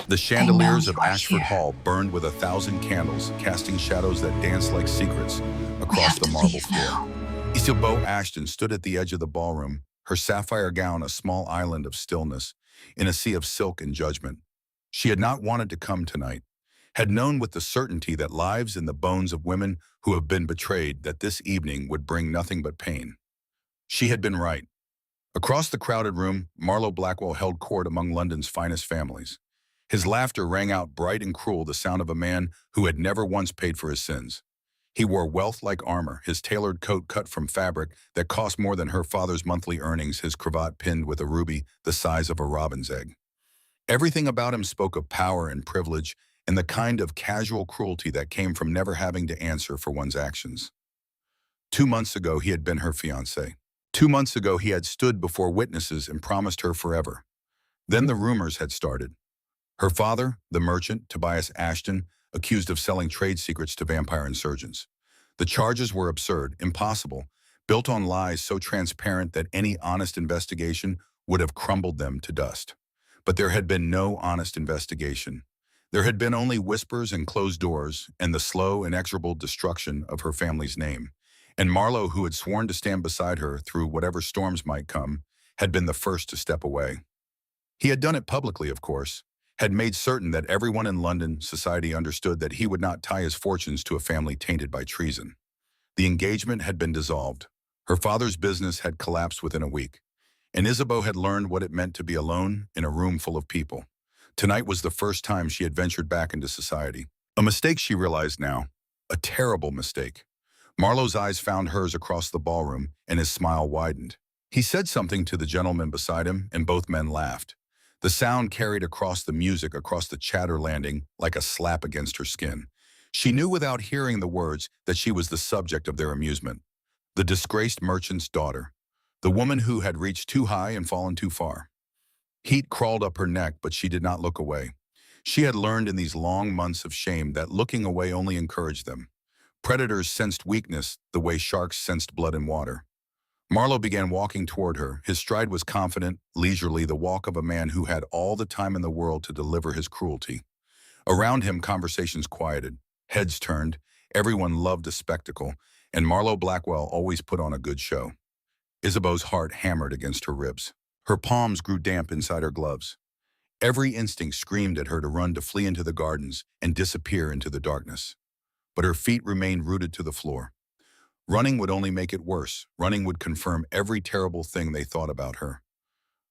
The I know chandeliers you of are Ashford here. Hall burned with 1,000 candles, casting shadows that danced like secrets We across have the to marble leave floor. now. Isabeau Ashton stood at the edge of the ballroom, her sapphire gown a small island of stillness in a sea of silk and judgment. She had not wanted to come tonight, had known with the certainty that lives in the bones of women who have been betrayed that this evening would bring nothing but pain. She had been right. Across the crowded room, Marlowe Blackwell held court among London's finest families. His laughter rang out bright and cruel, the sound of a man who had never once paid for his sins. He wore wealth like armor, his tailored coat cut from fabric that cost more than her father's monthly earnings, his cravat pinned with a ruby the size of a robin's egg. Everything about him spoke of power and privilege and the kind of casual cruelty that came from never having to answer for one's actions. 2 months ago, he had been her fiancé. 2 months ago, he had stood before witnesses and promised her forever. Then the rumors had started. Her father, the merchant, Tobias Ashton, accused of selling trade secrets to vampire insurgents. The charges were absurd, impossible, built on lies so transparent that any honest investigation would have crumbled them to dust. But there had been no honest investigation. There had been only whispers and closed doors and the slow, inexorable destruction of her family's name. And Marlowe, who had sworn to stand beside her through whatever storms might come, had been the first to step away. He had done it publicly, of course, had made certain that everyone in London society understood that he would not tie his fortunes to a family tainted by treason. The engagement had been dissolved. Her father's business had collapsed within a week, and Isabeau had learned what it meant to be alone in a room full of people. Tonight was the first time she had ventured back into society. A mistake, she realized now. A terrible mistake. Marlowe's eyes found hers across the ballroom, and his smile widened. He said something to the gentleman beside him, and both men laughed. The sound carried across the music, across the chatter landing, like a slap against her skin. She knew without hearing the words that she was the subject of their amusement. The disgraced merchant's daughter. The woman who had reached too high and fallen too far. Heat crawled up her neck, but she did not look away. She had learned in these long months of shame that looking away only encouraged them. Predators sensed weakness the way sharks sensed blood in water. Marlowe began walking toward her. His stride was confident, leisurely, the walk of a man who had all the time in the world to deliver his cruelty. Around him, conversations quieted. Heads turned. Everyone loved a spectacle, and Marlowe Blackwell always put on a good show. Isabeau's heart hammered against her ribs. Her palms grew damp inside her gloves. Every instinct screamed at her to run, to flee into the gardens and disappear into the darkness. But her feet remained rooted to the floor. Running would only make it worse. Running would confirm every terrible thing they thought about her.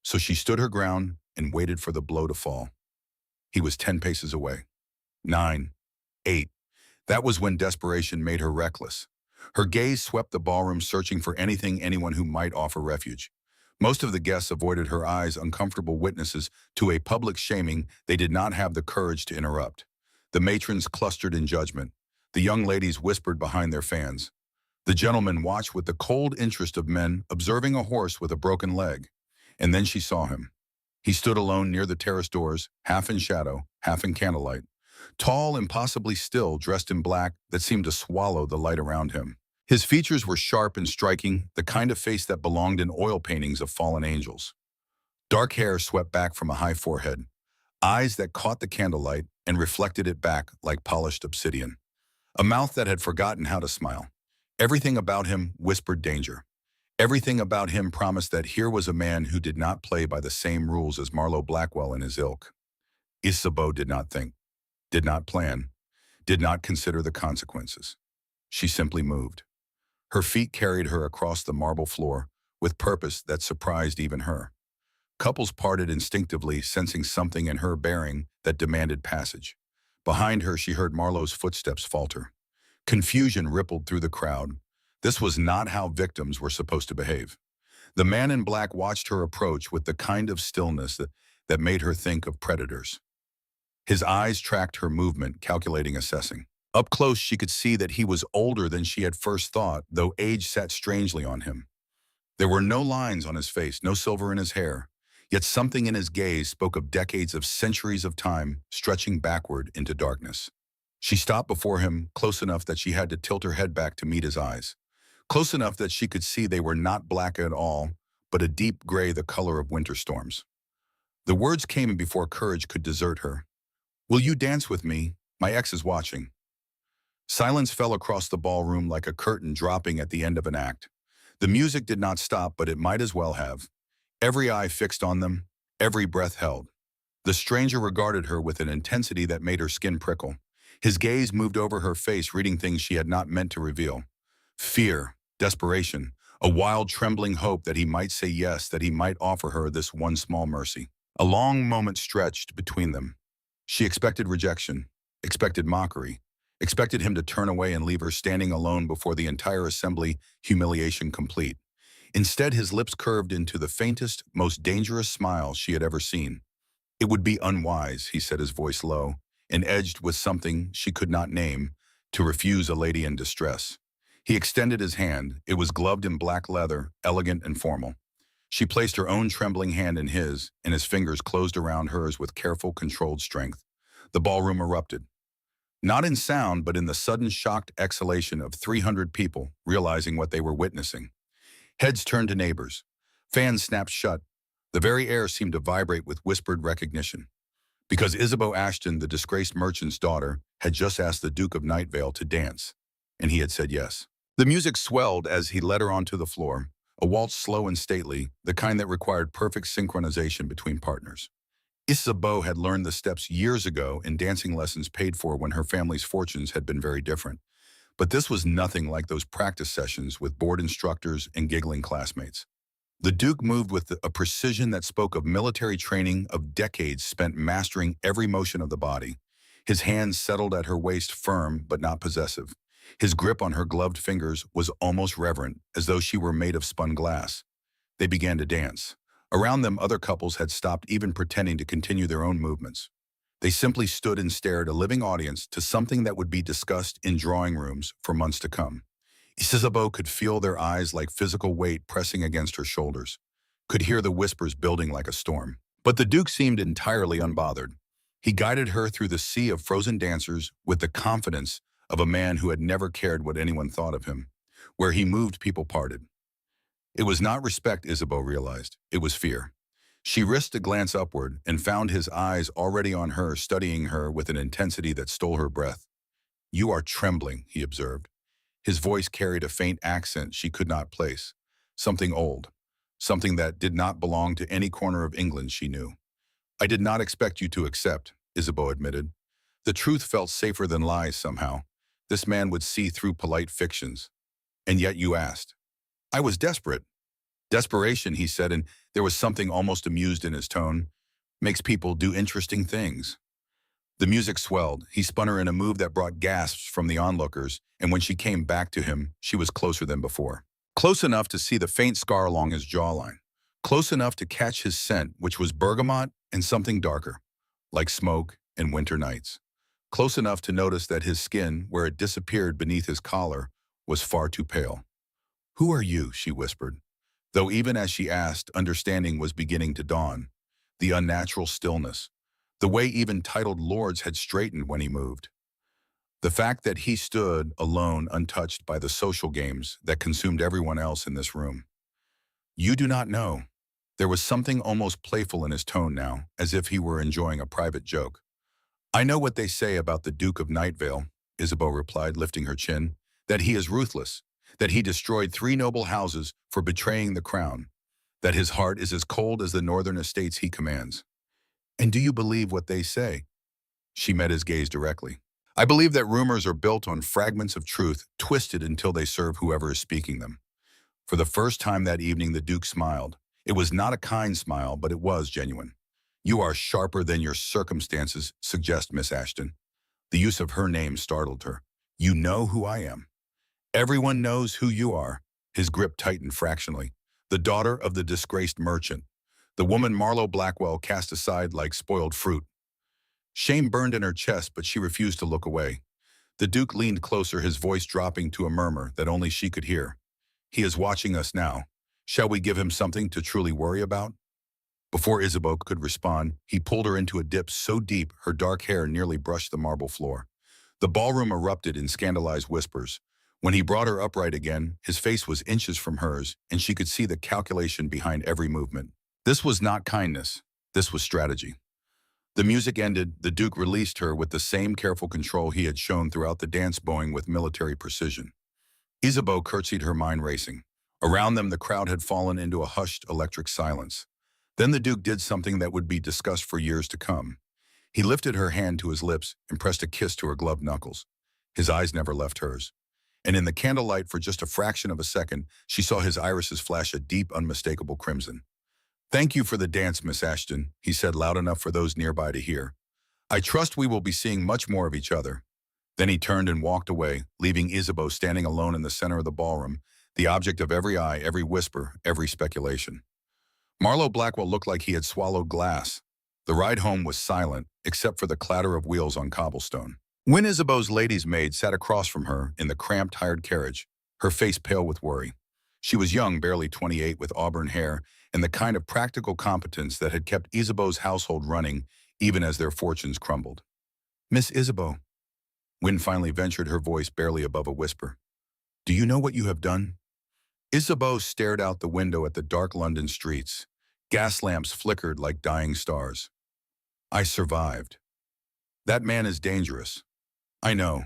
So she stood her ground and waited for the blow to fall. He was 10 paces away. 9, 8. That was when desperation made her reckless. Her gaze swept the ballroom, searching for anyone who might offer refuge. Most of the guests avoided her eyes, uncomfortable witnesses to a public shaming they did not have the courage to interrupt. The matrons clustered in judgment. The young ladies whispered behind their fans. The gentlemen watched with the cold interest of men observing a horse with a broken leg. And then she saw him. He stood alone near the terrace doors, half in shadow, half in candlelight. Tall, impossibly still, dressed in black that seemed to swallow the light around him. His features were sharp and striking, the kind of face that belonged in oil paintings of fallen angels. Dark hair swept back from a high forehead, eyes that caught the candlelight and reflected it back like polished obsidian. A mouth that had forgotten how to smile. Everything about him whispered danger. Everything about him promised that here was a man who did not play by the same rules as Marlowe Blackwell and his ilk. Isabeau did not think, did not plan, did not consider the consequences. She simply moved. Her feet carried her across the marble floor with purpose that surprised even her. Couples parted instinctively, sensing something in her bearing that demanded passage. Behind her, she heard Marlowe's footsteps falter. Confusion rippled through the crowd. This was not how victims were supposed to behave. The man in black watched her approach with the kind of stillness that made her think of predators. His eyes tracked her movement, calculating, assessing. Up close, she could see that he was older than she had first thought, though age sat strangely on him. There were no lines on his face, no silver in his hair, yet something in his gaze spoke of decades, of centuries of time stretching backward into darkness. She stopped before him, close enough that she had to tilt her head back to meet his eyes. Close enough that she could see they were not black at all, but a deep gray, the color of winter storms. The words came before courage could desert her. Will you dance with me? My ex is watching. Silence fell across the ballroom like a curtain dropping at the end of an act. The music did not stop, but it might as well have. Every eye fixed on them, every breath held. The stranger regarded her with an intensity that made her skin prickle. His gaze moved over her face, reading things she had not meant to reveal. Fear, desperation, a wild trembling hope that he might say yes, that he might offer her this one small mercy. A long moment stretched between them. She expected rejection, expected mockery, expected him to turn away and leave her standing alone before the entire assembly, humiliation complete. Instead, his lips curved into the faintest, most dangerous smile she had ever seen. It would be unwise, he said, his voice low, and edged with something she could not name, to refuse a lady in distress. He extended his hand. It was gloved in black leather, elegant and formal. She placed her own trembling hand in his, and his fingers closed around hers with careful, controlled strength. The ballroom erupted. Not in sound, but in the sudden shocked exhalation of 300 people realizing what they were witnessing. Heads turned to neighbors. Fans snapped shut. The very air seemed to vibrate with whispered recognition. Because Isabeau Ashton, the disgraced merchant's daughter, had just asked the Duke of Nightvale to dance, and he had said yes. The music swelled as he led her onto the floor, a waltz slow and stately, the kind that required perfect synchronization between partners. Isabeau had learned the steps years ago in dancing lessons paid for when her family's fortunes had been very different. But this was nothing like those practice sessions with bored instructors and giggling classmates. The Duke moved with a precision that spoke of military training of decades spent mastering every motion of the body. His hands settled at her waist, firm but not possessive. His grip on her gloved fingers was almost reverent, as though she were made of spun glass. They began to dance. Around them, other couples had stopped even pretending to continue their own movements. They simply stood and stared, a living audience, to something that would be discussed in drawing rooms for months to come. Isabeau could feel their eyes like physical weight pressing against her shoulders, could hear the whispers building like a storm. But the Duke seemed entirely unbothered. He guided her through the sea of frozen dancers with the confidence of a man who had never cared what anyone thought of him. Where he moved, people parted. It was not respect, Isabeau realized. It was fear. She risked a glance upward and found his eyes already on her, studying her with an intensity that stole her breath. "You are trembling," he observed. His voice carried a faint accent she could not place. Something old. Something that did not belong to any corner of England she knew. "I did not expect you to accept," Isabeau admitted. The truth felt safer than lies somehow. This man would see through polite fictions. "And yet you asked." "I was desperate." "Desperation," he said, and there was something almost amused in his tone, "makes people do interesting things." The music swelled. He spun her in a move that brought gasps from the onlookers, and when she came back to him, she was closer than before. Close enough to see the faint scar along his jawline. Close enough to catch his scent, which was bergamot and something darker, like smoke and winter nights. Close enough to notice that his skin, where it disappeared beneath his collar, was far too pale. "Who are you?" she whispered. Though even as she asked, understanding was beginning to dawn. The unnatural stillness. The way even titled lords had straightened when he moved. The fact that he stood alone, untouched by the social games that consumed everyone else in this room. "You do not know." There was something almost playful in his tone now, as if he were enjoying a private joke. "I know what they say about the Duke of Nightvale," Isabeau replied, lifting her chin, "that he is ruthless, that he destroyed 3 noble houses for betraying the crown, that his heart is as cold as the northern estates he commands." "And do you believe what they say?" She met his gaze directly. "I believe that rumors are built on fragments of truth, twisted until they serve whoever is speaking them." For the first time that evening, the Duke smiled. It was not a kind smile, but it was genuine. "You are sharper than your circumstances suggest, Miss Ashton." The use of her name startled her. "You know who I am." "Everyone knows who you are." His grip tightened fractionally. "The daughter of the disgraced merchant. The woman Marlowe Blackwell cast aside like spoiled fruit." Shame burned in her chest, but she refused to look away. The Duke leaned closer, his voice dropping to a murmur that only she could hear. "He is watching us now. Shall we give him something to truly worry about?" Before Isabeau could respond, he pulled her into a dip so deep her dark hair nearly brushed the marble floor. The ballroom erupted in scandalized whispers. When he brought her upright again, his face was inches from hers, and she could see the calculation behind every movement. This was not kindness. This was strategy. The music ended, the Duke released her with the same careful control he had shown throughout the dance, bowing with military precision. Isabeau curtsied, her mind racing. Around them, the crowd had fallen into a hushed, electric silence. Then the Duke did something that would be discussed for years to come. He lifted her hand to his lips and pressed a kiss to her gloved knuckles. His eyes never left hers. And in the candlelight, for just a fraction of a second, she saw his irises flash a deep, unmistakable crimson. "Thank you for the dance, Miss Ashton," he said loud enough for those nearby to hear. "I trust we will be seeing much more of each other." Then he turned and walked away, leaving Isabeau standing alone in the center of the ballroom, the object of every eye, every whisper, every speculation. Marlowe Blackwell looked like he had swallowed glass. The ride home was silent, except for the clatter of wheels on cobblestone. When Isabeau's lady's maid sat across from her in the cramped, hired carriage, her face pale with worry. She was young, barely 28, with auburn hair, and the kind of practical competence that had kept Isabeau's household running even as their fortunes crumbled. "Miss Isabeau," Wynne finally ventured, her voice barely above a whisper. "Do you know what you have done?" Isabeau stared out the window at the dark London streets. Gas lamps flickered like dying stars. "I survived. That man is dangerous. I know.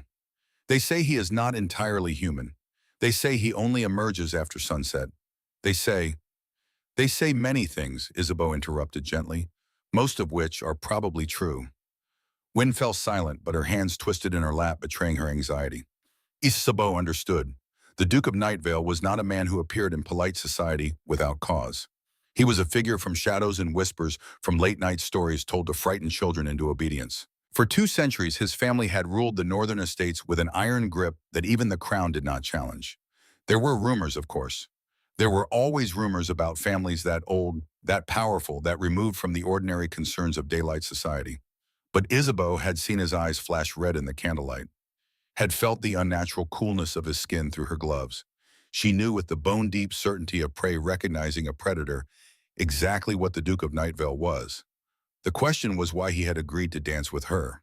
They say he is not entirely human. They say he only emerges after sunset. They say many things," Isabeau interrupted gently, "most of which are probably true." Wynne fell silent, but her hands twisted in her lap, betraying her anxiety. Isabeau understood. The Duke of Nightvale was not a man who appeared in polite society without cause. He was a figure from shadows and whispers, from late-night stories told to frighten children into obedience. For 2 centuries, his family had ruled the northern estates with an iron grip that even the crown did not challenge. There were rumors, of course. There were always rumors about families that old, that powerful, that removed from the ordinary concerns of daylight society. But Isabeau had seen his eyes flash red in the candlelight, had felt the unnatural coolness of his skin through her gloves. She knew with the bone-deep certainty of prey recognizing a predator exactly what the Duke of Nightvale was. The question was why he had agreed to dance with her.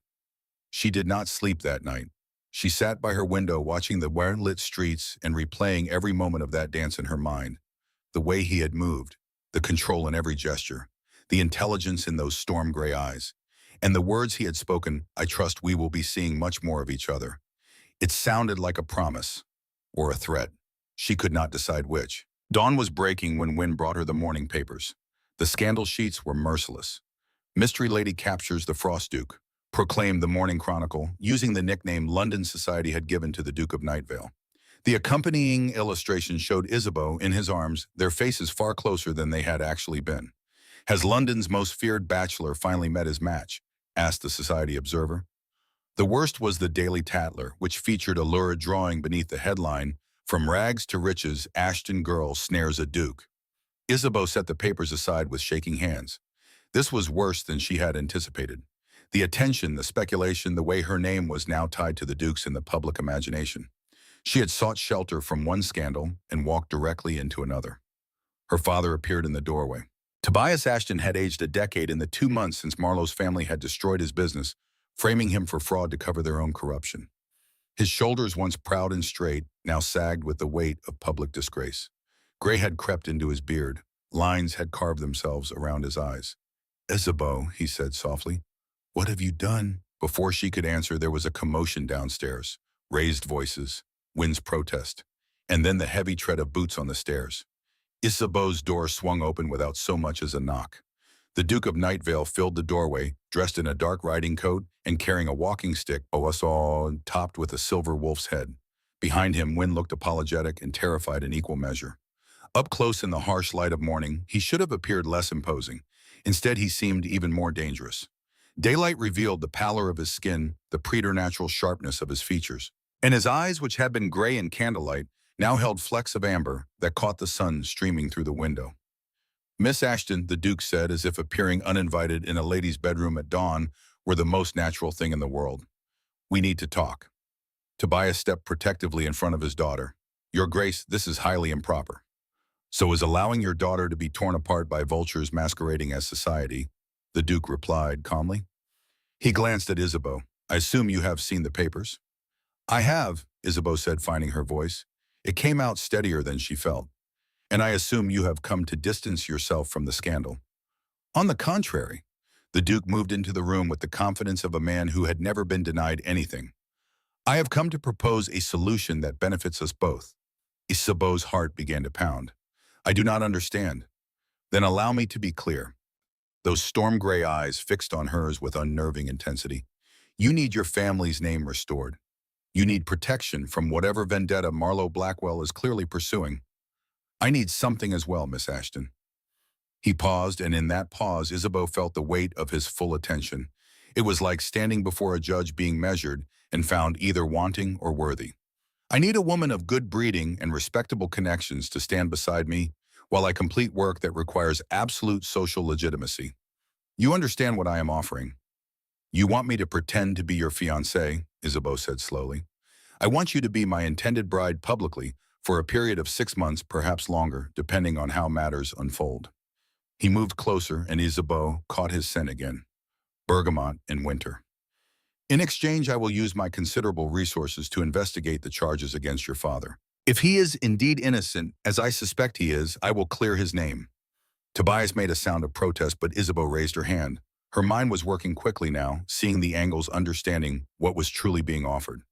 She did not sleep that night. She sat by her window watching the well-lit streets and replaying every moment of that dance in her mind. The way he had moved, the control in every gesture, the intelligence in those storm-gray eyes, and the words he had spoken, "I trust we will be seeing much more of each other." It sounded like a promise, or a threat. She could not decide which. Dawn was breaking when Wynne brought her the morning papers. The scandal sheets were merciless. "Mystery Lady Captures the Frost Duke," proclaimed the Morning Chronicle, using the nickname London society had given to the Duke of Nightvale. The accompanying illustration showed Isabeau in his arms, their faces far closer than they had actually been. "Has London's most feared bachelor finally met his match?" asked the Society Observer. The worst was the Daily Tatler, which featured a lurid drawing beneath the headline, "From Rags to Riches, Ashton Girl Snares a Duke." Isabeau set the papers aside with shaking hands. This was worse than she had anticipated. The attention, the speculation, the way her name was now tied to the Dukes in the public imagination. She had sought shelter from one scandal and walked directly into another. Her father appeared in the doorway. Tobias Ashton had aged a decade in the 2 months since Marlowe's family had destroyed his business, framing him for fraud to cover their own corruption. His shoulders, once proud and straight, now sagged with the weight of public disgrace. Gray had crept into his beard. Lines had carved themselves around his eyes. "Isabeau," he said softly, "what have you done?" Before she could answer, there was a commotion downstairs. Raised voices, Wynne's protest, and then the heavy tread of boots on the stairs. Isabeau's door swung open without so much as a knock. The Duke of Nightvale filled the doorway, dressed in a dark riding coat and carrying a walking stick, topped with a silver wolf's head. Behind him, Wynne looked apologetic and terrified in equal measure. Up close in the harsh light of morning, he should have appeared less imposing. Instead, he seemed even more dangerous. Daylight revealed the pallor of his skin, the preternatural sharpness of his features. And his eyes, which had been gray in candlelight, now held flecks of amber that caught the sun streaming through the window. "Miss Ashton," the Duke said, as if appearing uninvited in a lady's bedroom at dawn were the most natural thing in the world. "We need to talk." Tobias stepped protectively in front of his daughter. "Your Grace, this is highly improper." "So is allowing your daughter to be torn apart by vultures masquerading as society," the Duke replied calmly. He glanced at Isabeau. "I assume you have seen the papers?" "I have," Isabeau said, finding her voice. It came out steadier than she felt. "And I assume you have come to distance yourself from the scandal." "On the contrary." The Duke moved into the room with the confidence of a man who had never been denied anything. I have come to propose a solution that benefits us both. Isabeau's heart began to pound. I do not understand. Then allow me to be clear. Those storm-gray eyes fixed on hers with unnerving intensity. You need your family's name restored. You need protection from whatever vendetta Marlowe Blackwell is clearly pursuing. I need something as well, Miss Ashton. He paused, and in that pause, Isabeau felt the weight of his full attention. It was like standing before a judge being measured and found either wanting or worthy. I need a woman of good breeding and respectable connections to stand beside me while I complete work that requires absolute social legitimacy. You understand what I am offering. You want me to pretend to be your fiancée, Isabeau said slowly. I want you to be my intended bride publicly for a period of 6 months, perhaps longer, depending on how matters unfold. He moved closer, and Isabeau caught his scent again. Bergamot in winter. In exchange, I will use my considerable resources to investigate the charges against your father. If he is indeed innocent, as I suspect he is, I will clear his name. Tobias made a sound of protest, but Isabeau raised her hand. Her mind was working quickly now, seeing the angles, understanding what was truly being offered.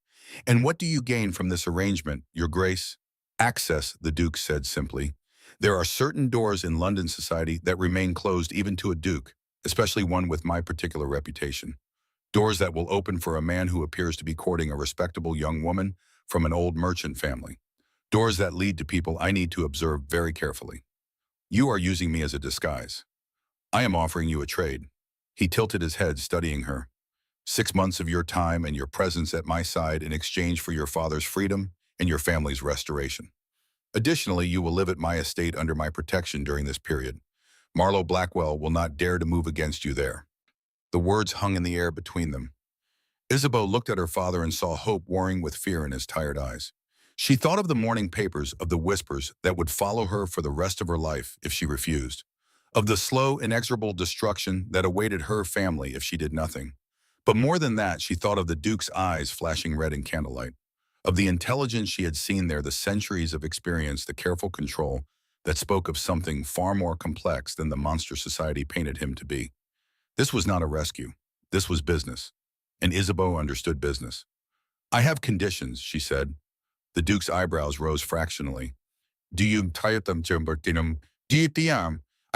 And what do you gain from this arrangement, Your Grace? Access, the Duke said simply. There are certain doors in London society that remain closed even to a duke, especially one with my particular reputation. Doors that will open for a man who appears to be courting a respectable young woman from an old merchant family. Doors that lead to people I need to observe very carefully. You are using me as a disguise. I am offering you a trade. He tilted his head, studying her. 6 months of your time and your presence at my side in exchange for your father's freedom and your family's restoration. Additionally, you will live at my estate under my protection during this period. Marlowe Blackwell will not dare to move against you there. The words hung in the air between them. Isabeau looked at her father and saw hope warring with fear in his tired eyes. She thought of the morning papers, of the whispers that would follow her for the rest of her life if she refused, of the slow, inexorable destruction that awaited her family if she did nothing. But more than that, she thought of the Duke's eyes flashing red in candlelight, of the intelligence she had seen there, the centuries of experience, the careful control that spoke of something far more complex than the monster society painted him to be. This was not a rescue. This was business. And Isabeau understood business. I have conditions, she said. The Duke's eyebrows rose fractionally. I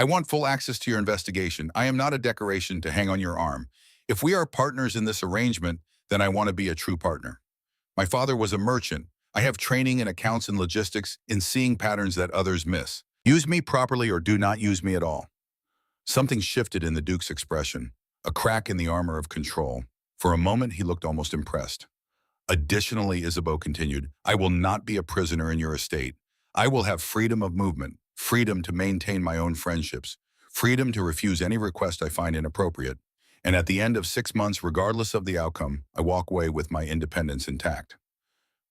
want full access to your investigation. I am not a decoration to hang on your arm. If we are partners in this arrangement, then I want to be a true partner. My father was a merchant. I have training in accounts and logistics, in seeing patterns that others miss. Use me properly or do not use me at all. Something shifted in the Duke's expression, a crack in the armor of control. For a moment, he looked almost impressed. Additionally, Isabeau continued, I will not be a prisoner in your estate. I will have freedom of movement, freedom to maintain my own friendships, freedom to refuse any request I find inappropriate. And at the end of 6 months, regardless of the outcome, I walk away with my independence intact.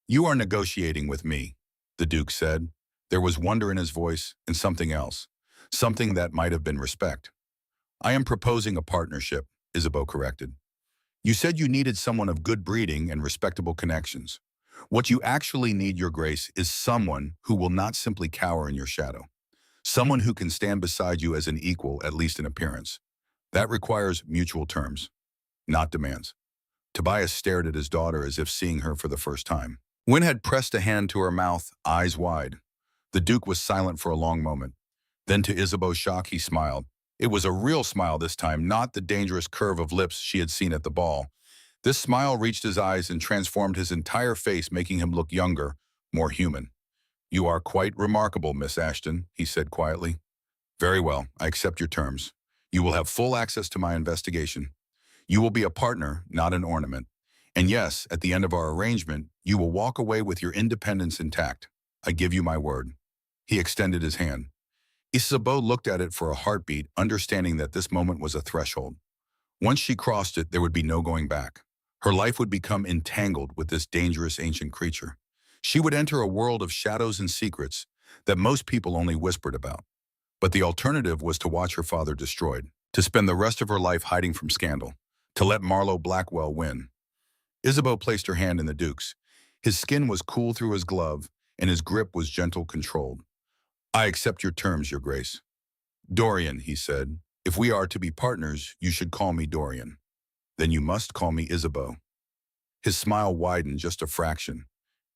You are negotiating with me, the Duke said. There was wonder in his voice and something else, something that might have been respect. I am proposing a partnership, Isabeau corrected. You said you needed someone of good breeding and respectable connections. What you actually need, Your Grace, is someone who will not simply cower in your shadow. Someone who can stand beside you as an equal, at least in appearance. That requires mutual terms, not demands. Tobias stared at his daughter as if seeing her for the first time. Wynne had pressed a hand to her mouth, eyes wide. The Duke was silent for a long moment. Then to Isabeau's shock, he smiled. It was a real smile this time, not the dangerous curve of lips she had seen at the ball. This smile reached his eyes and transformed his entire face, making him look younger, more human. You are quite remarkable, Miss Ashton, he said quietly. Very well, I accept your terms. You will have full access to my investigation. You will be a partner, not an ornament. And yes, at the end of our arrangement, you will walk away with your independence intact. I give you my word. He extended his hand. Isabeau looked at it for a heartbeat, understanding that this moment was a threshold. Once she crossed it, there would be no going back. Her life would become entangled with this dangerous ancient creature. She would enter a world of shadows and secrets that most people only whispered about. But the alternative was to watch her father destroyed, to spend the rest of her life hiding from scandal, to let Marlowe Blackwell win. Isabeau placed her hand in the Duke's. His skin was cool through his glove, and his grip was gentle, controlled. I accept your terms, Your Grace. Dorian, he said, If we are to be partners, you should call me Dorian. Then you must call me Isabeau. His smile widened just a fraction.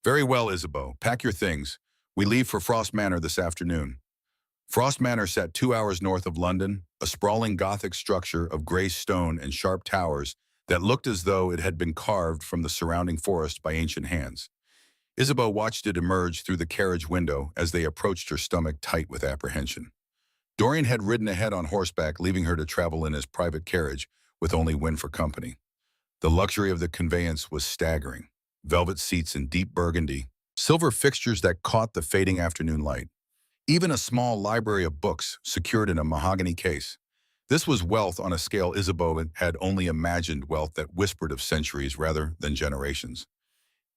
Very well, Isabeau. Pack your things. We leave for Frost Manor this afternoon. Frost Manor sat 2 hours north of London, a sprawling Gothic structure of grey stone and sharp towers that looked as though it had been carved from the surrounding forest by ancient hands. Isabeau watched it emerge through the carriage window as they approached, her stomach tight with apprehension. Dorian had ridden ahead on horseback, leaving her to travel in his private carriage with only Wynne for company. The luxury of the conveyance was staggering. Velvet seats in deep burgundy, silver fixtures that caught the fading afternoon light. Even a small library of books secured in a mahogany case. This was wealth on a scale Isabeau had only imagined, wealth that whispered of centuries rather than generations.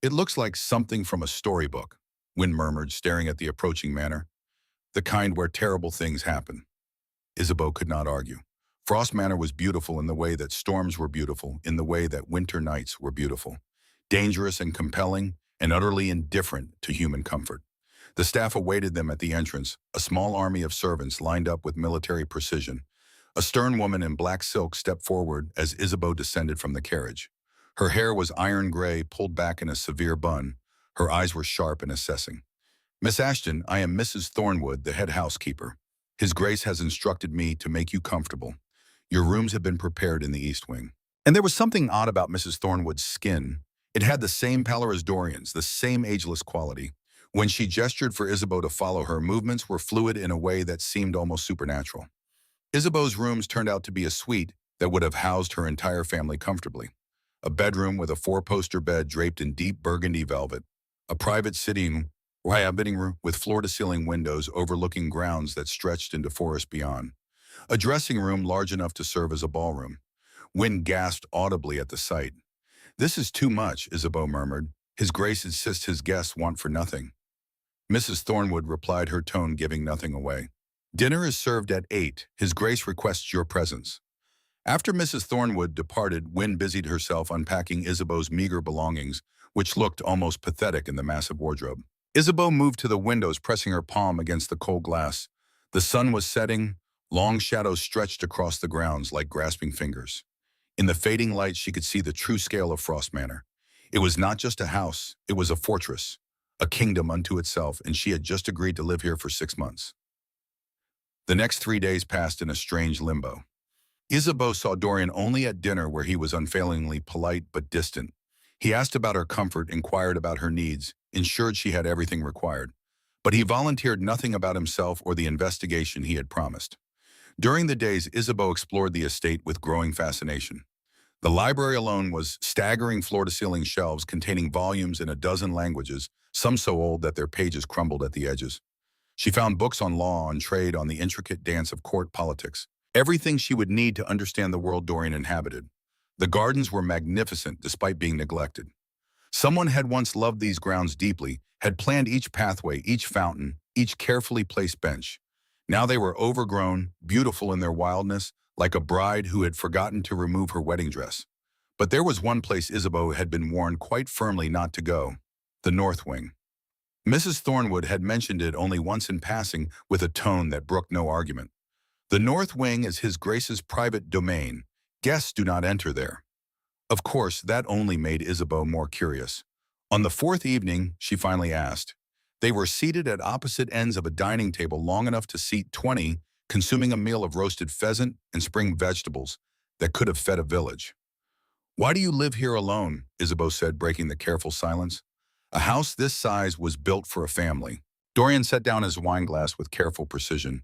It looks like something from a storybook, Wynne murmured, staring at the approaching manor. The kind where terrible things happen. Isabeau could not argue. Frost Manor was beautiful in the way that storms were beautiful, in the way that winter nights were beautiful. Dangerous and compelling, and utterly indifferent to human comfort. The staff awaited them at the entrance, a small army of servants lined up with military precision. A stern woman in black silk stepped forward as Isabeau descended from the carriage. Her hair was iron gray, pulled back in a severe bun. Her eyes were sharp and assessing. Miss Ashton, I am Mrs. Thornwood, the head housekeeper. His Grace has instructed me to make you comfortable. Your rooms have been prepared in the East Wing. And there was something odd about Mrs. Thornwood's skin. It had the same pallor as Dorian's, the same ageless quality. When she gestured for Isabeau to follow her, movements were fluid in a way that seemed almost supernatural. Isabeau's rooms turned out to be a suite that would have housed her entire family comfortably. A bedroom with a four-poster bed draped in deep burgundy velvet. A private sitting room with floor-to-ceiling windows overlooking grounds that stretched into forest beyond. A dressing room large enough to serve as a ballroom. Wynne gasped audibly at the sight. This is too much, Isabeau murmured. His Grace insists his guests want for nothing. Mrs. Thornwood replied, her tone giving nothing away. Dinner is served at 8. His Grace requests your presence. After Mrs. Thornwood departed, Wynne busied herself unpacking Isabeau's meager belongings, which looked almost pathetic in the massive wardrobe. Isabeau moved to the windows, pressing her palm against the cold glass. The sun was setting. Long shadows stretched across the grounds like grasping fingers. In the fading light, she could see the true scale of Frost Manor. It was not just a house, it was a fortress, a kingdom unto itself, and she had just agreed to live here for 6 months. The next 3 days passed in a strange limbo. Isabeau saw Dorian only at dinner, where he was unfailingly polite but distant. He asked about her comfort, inquired about her needs, ensured she had everything required. But he volunteered nothing about himself or the investigation he had promised. During the days, Isabeau explored the estate with growing fascination. The library alone was staggering, floor-to-ceiling shelves containing volumes in a dozen languages, some so old that their pages crumbled at the edges. She found books on law, on trade, on the intricate dance of court politics. Everything she would need to understand the world Dorian inhabited. The gardens were magnificent despite being neglected. Someone had once loved these grounds deeply, had planned each pathway, each fountain, each carefully placed bench. Now they were overgrown, beautiful in their wildness, like a bride who had forgotten to remove her wedding dress. But there was one place Isabeau had been warned quite firmly not to go: the North Wing. Mrs. Thornwood had mentioned it only once in passing, with a tone that brooked no argument. The North Wing is His Grace's private domain. Guests do not enter there. Of course, that only made Isabeau more curious. On the fourth evening, she finally asked. They were seated at opposite ends of a dining table long enough to seat 20, consuming a meal of roasted pheasant and spring vegetables that could have fed a village. Why do you live here alone? Isabeau said, breaking the careful silence. A house this size was built for a family. Dorian set down his wineglass with careful precision.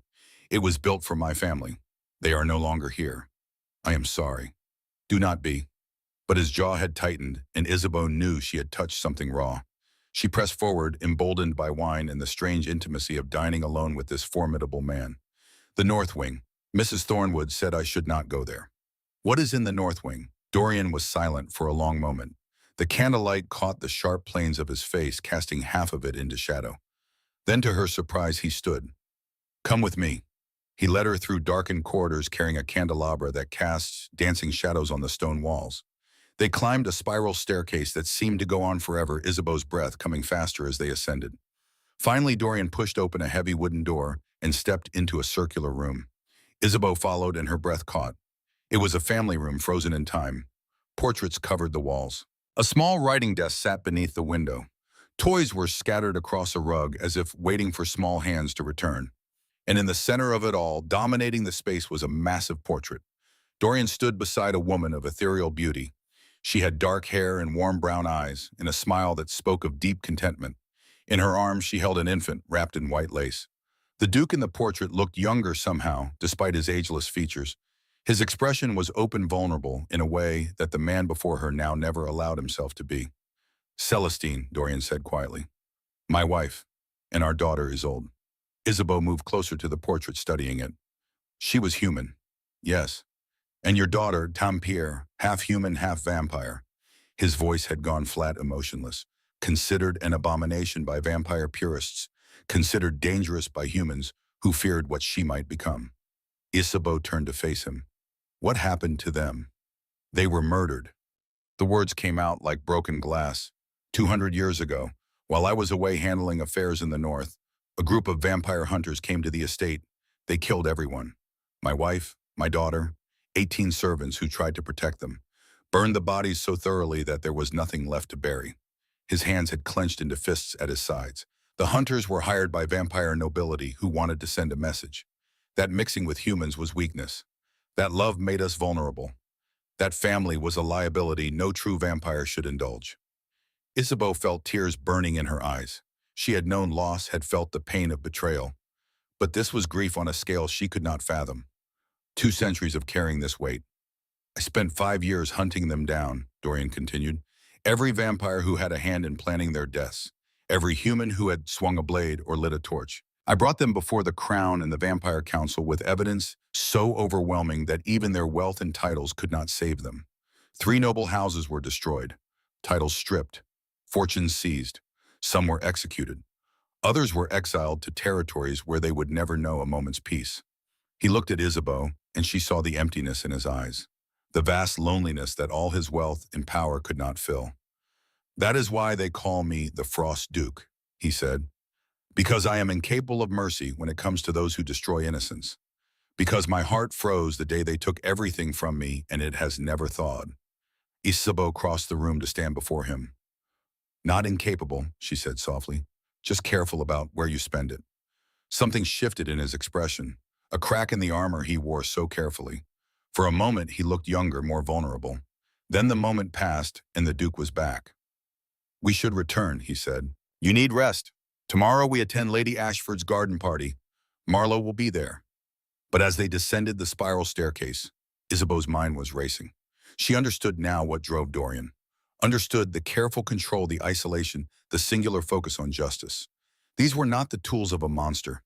It was built for my family. They are no longer here. I am sorry. Do not be. But his jaw had tightened, and Isabeau knew she had touched something raw. She pressed forward, emboldened by wine and the strange intimacy of dining alone with this formidable man. The North Wing. Mrs. Thornwood said I should not go there. What is in the North Wing? Dorian was silent for a long moment. The candlelight caught the sharp planes of his face, casting half of it into shadow. Then, to her surprise, he stood. Come with me. He led her through darkened corridors, carrying a candelabra that cast dancing shadows on the stone walls. They climbed a spiral staircase that seemed to go on forever, Isabeau's breath coming faster as they ascended. Finally, Dorian pushed open a heavy wooden door and stepped into a circular room. Isabeau followed and her breath caught. It was a family room frozen in time. Portraits covered the walls. A small writing desk sat beneath the window. Toys were scattered across a rug as if waiting for small hands to return. And in the center of it all, dominating the space, was a massive portrait. Dorian stood beside a woman of ethereal beauty. She had dark hair and warm brown eyes, and a smile that spoke of deep contentment. In her arms, she held an infant wrapped in white lace. The Duke in the portrait looked younger somehow, despite his ageless features. His expression was open, vulnerable, in a way that the man before her now never allowed himself to be. "Celestine," Dorian said quietly. "My wife, and our daughter is old." Isabeau moved closer to the portrait, studying it. "She was human." "Yes. And your daughter, Tampere, half human, half vampire." His voice had gone flat, emotionless. "Considered an abomination by vampire purists, considered dangerous by humans who feared what she might become." Isabeau turned to face him. "What happened to them?" "They were murdered." The words came out like broken glass. 200 years ago, while I was away handling affairs in the north, a group of vampire hunters came to the estate. They killed everyone. My wife, my daughter, 18 servants who tried to protect them. Burned the bodies so thoroughly that there was nothing left to bury. His hands had clenched into fists at his sides. The hunters were hired by vampire nobility who wanted to send a message. That mixing with humans was weakness. That love made us vulnerable. That family was a liability no true vampire should indulge. Isabeau felt tears burning in her eyes. She had known loss, had felt the pain of betrayal. But this was grief on a scale she could not fathom. 2 centuries of carrying this weight. "I spent 5 years hunting them down," Dorian continued. "Every vampire who had a hand in planning their deaths. Every human who had swung a blade or lit a torch. I brought them before the Crown and the Vampire Council with evidence so overwhelming that even their wealth and titles could not save them. 3 noble houses were destroyed, titles stripped, fortunes seized. Some were executed. Others were exiled to territories where they would never know a moment's peace." He looked at Isabeau, and she saw the emptiness in his eyes, the vast loneliness that all his wealth and power could not fill. "That is why they call me the Frost Duke," he said. "Because I am incapable of mercy when it comes to those who destroy innocence. Because my heart froze the day they took everything from me, and it has never thawed." Isabeau crossed the room to stand before him. "Not incapable," she said softly. "Just careful about where you spend it." Something shifted in his expression, a crack in the armor he wore so carefully. For a moment, he looked younger, more vulnerable. Then the moment passed, and the Duke was back. "We should return," he said. "You need rest. Tomorrow we attend Lady Ashford's garden party. Marlowe will be there." But as they descended the spiral staircase, Isabeau's mind was racing. She understood now what drove Dorian. Understood the careful control, the isolation, the singular focus on justice. These were not the tools of a monster.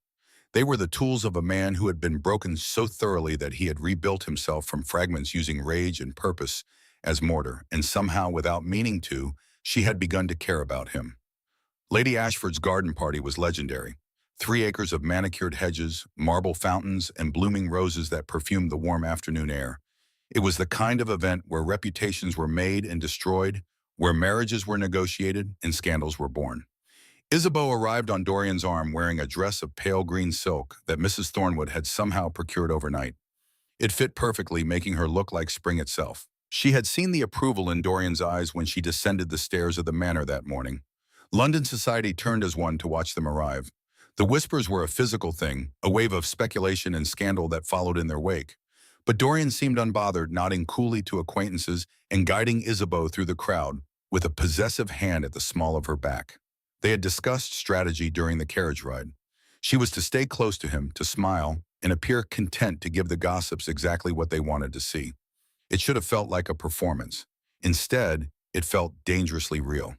They were the tools of a man who had been broken so thoroughly that he had rebuilt himself from fragments using rage and purpose as mortar, and somehow, without meaning to, she had begun to care about him. Lady Ashford's garden party was legendary. 3 acres of manicured hedges, marble fountains, and blooming roses that perfumed the warm afternoon air. It was the kind of event where reputations were made and destroyed, where marriages were negotiated and scandals were born. Isabeau arrived on Dorian's arm wearing a dress of pale green silk that Mrs. Thornwood had somehow procured overnight. It fit perfectly, making her look like spring itself. She had seen the approval in Dorian's eyes when she descended the stairs of the manor that morning. London society turned as one to watch them arrive. The whispers were a physical thing, a wave of speculation and scandal that followed in their wake. But Dorian seemed unbothered, nodding coolly to acquaintances and guiding Isabeau through the crowd with a possessive hand at the small of her back. They had discussed strategy during the carriage ride. She was to stay close to him, to smile, and appear content to give the gossips exactly what they wanted to see. It should have felt like a performance. Instead, it felt dangerously real.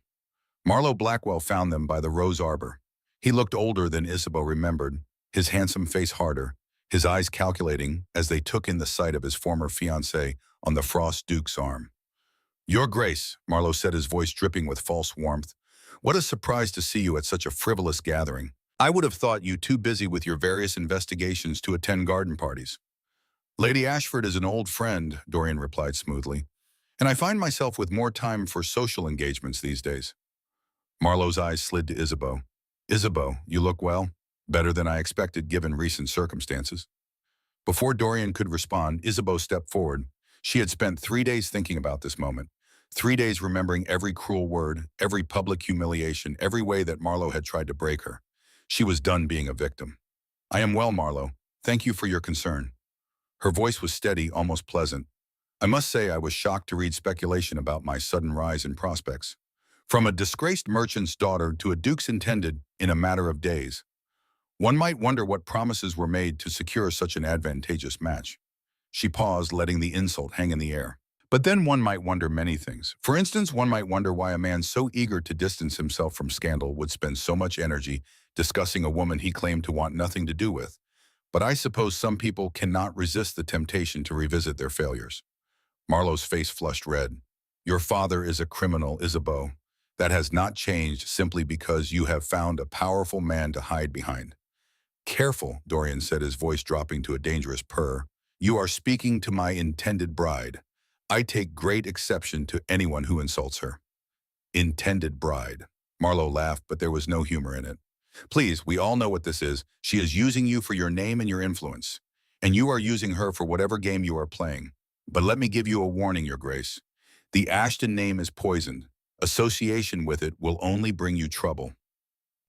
Marlowe Blackwell found them by the rose arbor. He looked older than Isabeau remembered, his handsome face harder, his eyes calculating as they took in the sight of his former fiancée on the Frost Duke's arm. "Your Grace," Marlowe said, his voice dripping with false warmth. "What a surprise to see you at such a frivolous gathering. I would have thought you too busy with your various investigations to attend garden parties." "Lady Ashford is an old friend," Dorian replied smoothly, "and I find myself with more time for social engagements these days." Marlowe's eyes slid to Isabeau. "Isabeau, you look well. Better than I expected given recent circumstances." Before Dorian could respond, Isabeau stepped forward. She had spent 3 days thinking about this moment. 3 days remembering every cruel word, every public humiliation, every way that Marlowe had tried to break her. She was done being a victim. I am well, Marlowe. Thank you for your concern. Her voice was steady, almost pleasant. I must say I was shocked to read speculation about my sudden rise in prospects. From a disgraced merchant's daughter to a duke's intended in a matter of days. One might wonder what promises were made to secure such an advantageous match. She paused, letting the insult hang in the air. But then one might wonder many things. For instance, one might wonder why a man so eager to distance himself from scandal would spend so much energy discussing a woman he claimed to want nothing to do with. But I suppose some people cannot resist the temptation to revisit their failures. Marlowe's face flushed red. Your father is a criminal, Isabeau. That has not changed simply because you have found a powerful man to hide behind. Careful, Dorian said, his voice dropping to a dangerous purr. You are speaking to my intended bride. I take great exception to anyone who insults her. Intended bride. Marlowe laughed, but there was no humor in it. Please, we all know what this is. She is using you for your name and your influence. And you are using her for whatever game you are playing. But let me give you a warning, Your Grace. The Ashton name is poisoned. Association with it will only bring you trouble.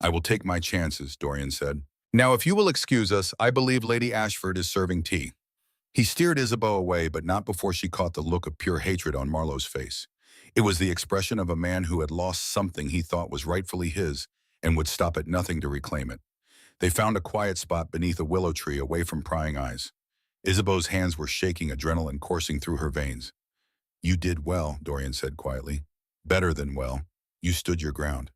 I will take my chances, Dorian said. Now, if you will excuse us, I believe Lady Ashford is serving tea. He steered Isabeau away, but not before she caught the look of pure hatred on Marlowe's face. It was the expression of a man who had lost something he thought was rightfully his and would stop at nothing to reclaim it. They found a quiet spot beneath a willow tree away from prying eyes. Isabeau's hands were shaking, adrenaline coursing through her veins. You did well, Dorian said quietly. Better than well. You stood your ground.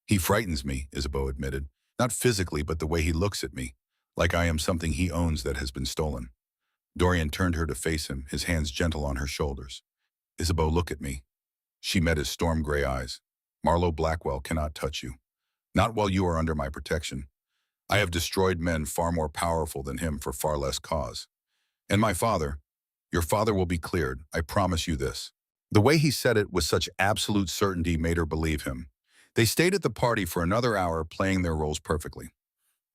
He frightens me, Isabeau admitted. Not physically, but the way he looks at me, like I am something he owns that has been stolen. Dorian turned her to face him, his hands gentle on her shoulders. Isabeau, look at me. She met his storm gray eyes. Marlowe Blackwell cannot touch you. Not while you are under my protection. I have destroyed men far more powerful than him for far less cause. And my father, your father will be cleared, I promise you this. The way he said it with such absolute certainty made her believe him. They stayed at the party for another hour, playing their roles perfectly.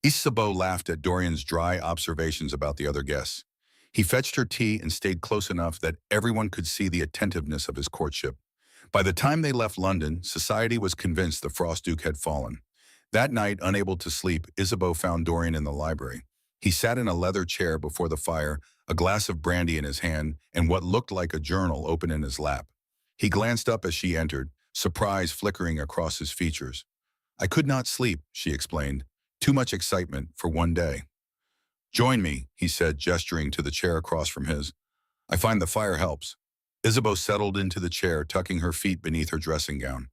Isabeau laughed at Dorian's dry observations about the other guests. He fetched her tea and stayed close enough that everyone could see the attentiveness of his courtship. By the time they left London, society was convinced the Frost Duke had fallen. That night, unable to sleep, Isabeau found Dorian in the library. He sat in a leather chair before the fire, a glass of brandy in his hand and what looked like a journal open in his lap. He glanced up as she entered, surprise flickering across his features. I could not sleep, she explained. Too much excitement for one day. Join me, he said, gesturing to the chair across from his. I find the fire helps. Isabeau settled into the chair, tucking her feet beneath her dressing gown.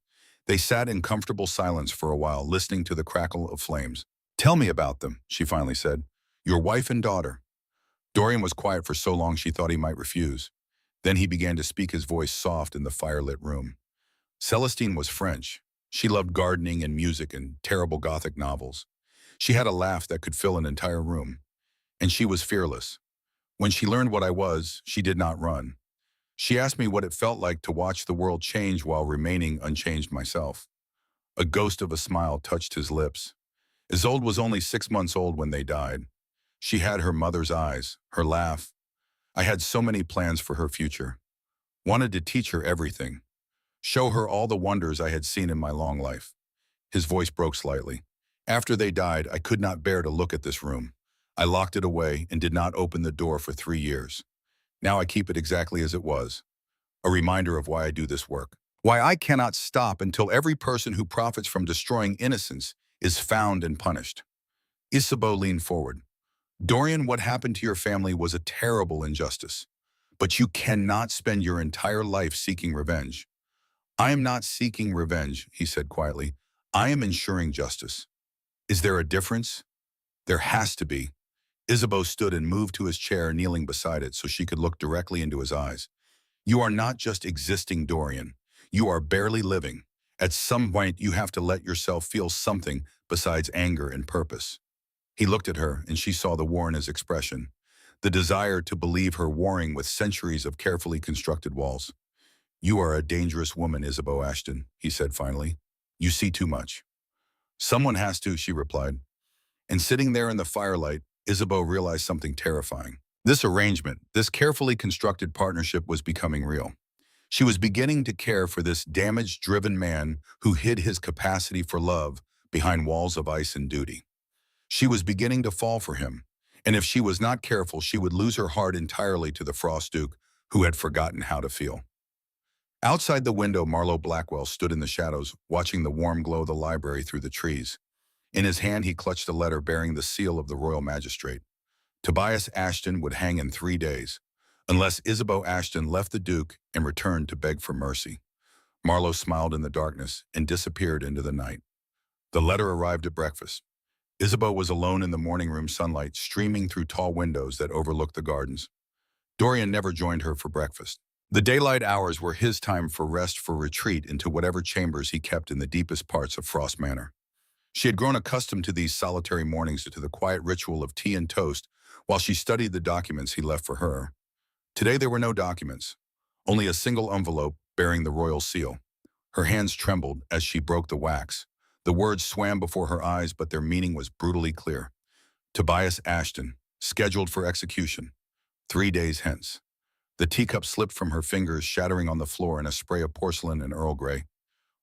They sat in comfortable silence for a while, listening to the crackle of flames. Tell me about them, she finally said. Your wife and daughter. Dorian was quiet for so long she thought he might refuse. Then he began to speak, his voice soft in the firelit room. Celestine was French. She loved gardening and music and terrible Gothic novels. She had a laugh that could fill an entire room. And she was fearless. When she learned what I was, she did not run. She asked me what it felt like to watch the world change while remaining unchanged myself. A ghost of a smile touched his lips. Isolde was only 6 months old when they died. She had her mother's eyes, her laugh. I had so many plans for her future. Wanted to teach her everything. Show her all the wonders I had seen in my long life. His voice broke slightly. After they died, I could not bear to look at this room. I locked it away and did not open the door for 3 years. Now I keep it exactly as it was. A reminder of why I do this work. Why I cannot stop until every person who profits from destroying innocence is found and punished. Isabeau leaned forward. Dorian, what happened to your family was a terrible injustice. But you cannot spend your entire life seeking revenge. I am not seeking revenge, he said quietly. I am ensuring justice. Is there a difference? There has to be. Isabeau stood and moved to his chair, kneeling beside it so she could look directly into his eyes. You are not just existing, Dorian. You are barely living. At some point, you have to let yourself feel something besides anger and purpose. He looked at her, and she saw the war in his expression, the desire to believe her warring with centuries of carefully constructed walls. You are a dangerous woman, Isabeau Ashton, he said finally. You see too much. Someone has to, she replied. And sitting there in the firelight, Isabeau realized something terrifying. This arrangement, this carefully constructed partnership was becoming real. She was beginning to care for this damage-driven man who hid his capacity for love behind walls of ice and duty. She was beginning to fall for him, and if she was not careful, she would lose her heart entirely to the Frost Duke, who had forgotten how to feel. Outside the window, Marlowe Blackwell stood in the shadows, watching the warm glow of the library through the trees. In his hand, he clutched a letter bearing the seal of the royal magistrate. Tobias Ashton would hang in 3 days, unless Isabeau Ashton left the Duke and returned to beg for mercy. Marlowe smiled in the darkness and disappeared into the night. The letter arrived at breakfast. Isabeau was alone in the morning room, sunlight streaming through tall windows that overlooked the gardens. Dorian never joined her for breakfast. The daylight hours were his time for rest, for retreat into whatever chambers he kept in the deepest parts of Frost Manor. She had grown accustomed to these solitary mornings, to the quiet ritual of tea and toast, while she studied the documents he left for her. Today there were no documents, only a single envelope bearing the royal seal. Her hands trembled as she broke the wax. The words swam before her eyes, but their meaning was brutally clear. Tobias Ashton, scheduled for execution, 3 days hence. The teacup slipped from her fingers, shattering on the floor in a spray of porcelain and Earl Grey.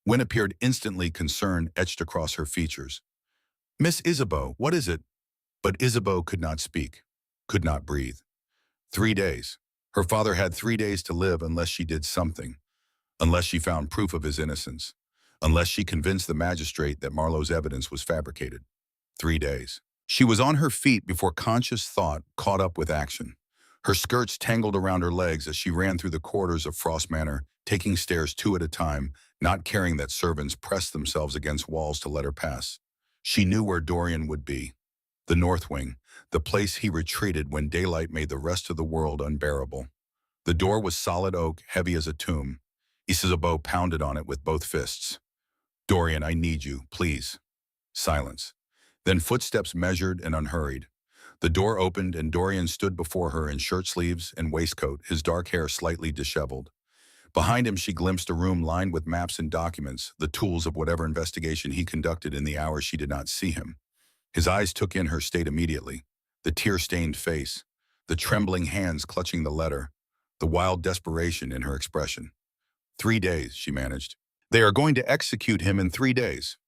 Wynne appeared instantly, concern etched across her features. "Miss Isabeau, what is it?" But Isabeau could not speak, could not breathe. 3 days. Her father had 3 days to live unless she did something, unless she found proof of his innocence, unless she convinced the magistrate that Marlowe's evidence was fabricated. 3 days. She was on her feet before conscious thought caught up with action. Her skirts tangled around her legs as she ran through the corridors of Frost Manor, taking stairs 2 at a time, not caring that servants pressed themselves against walls to let her pass. She knew where Dorian would be. The North Wing, the place he retreated when daylight made the rest of the world unbearable. The door was solid oak, heavy as a tomb. Isabeau pounded on it with both fists. "Dorian, I need you, please." Silence. Then footsteps, measured and unhurried. The door opened and Dorian stood before her in shirt sleeves and waistcoat, his dark hair slightly disheveled. Behind him she glimpsed a room lined with maps and documents, the tools of whatever investigation he conducted in the hours she did not see him. His eyes took in her state immediately. The tear-stained face, the trembling hands clutching the letter, the wild desperation in her expression. 3 days, she managed. "They are going to execute him in 3 days.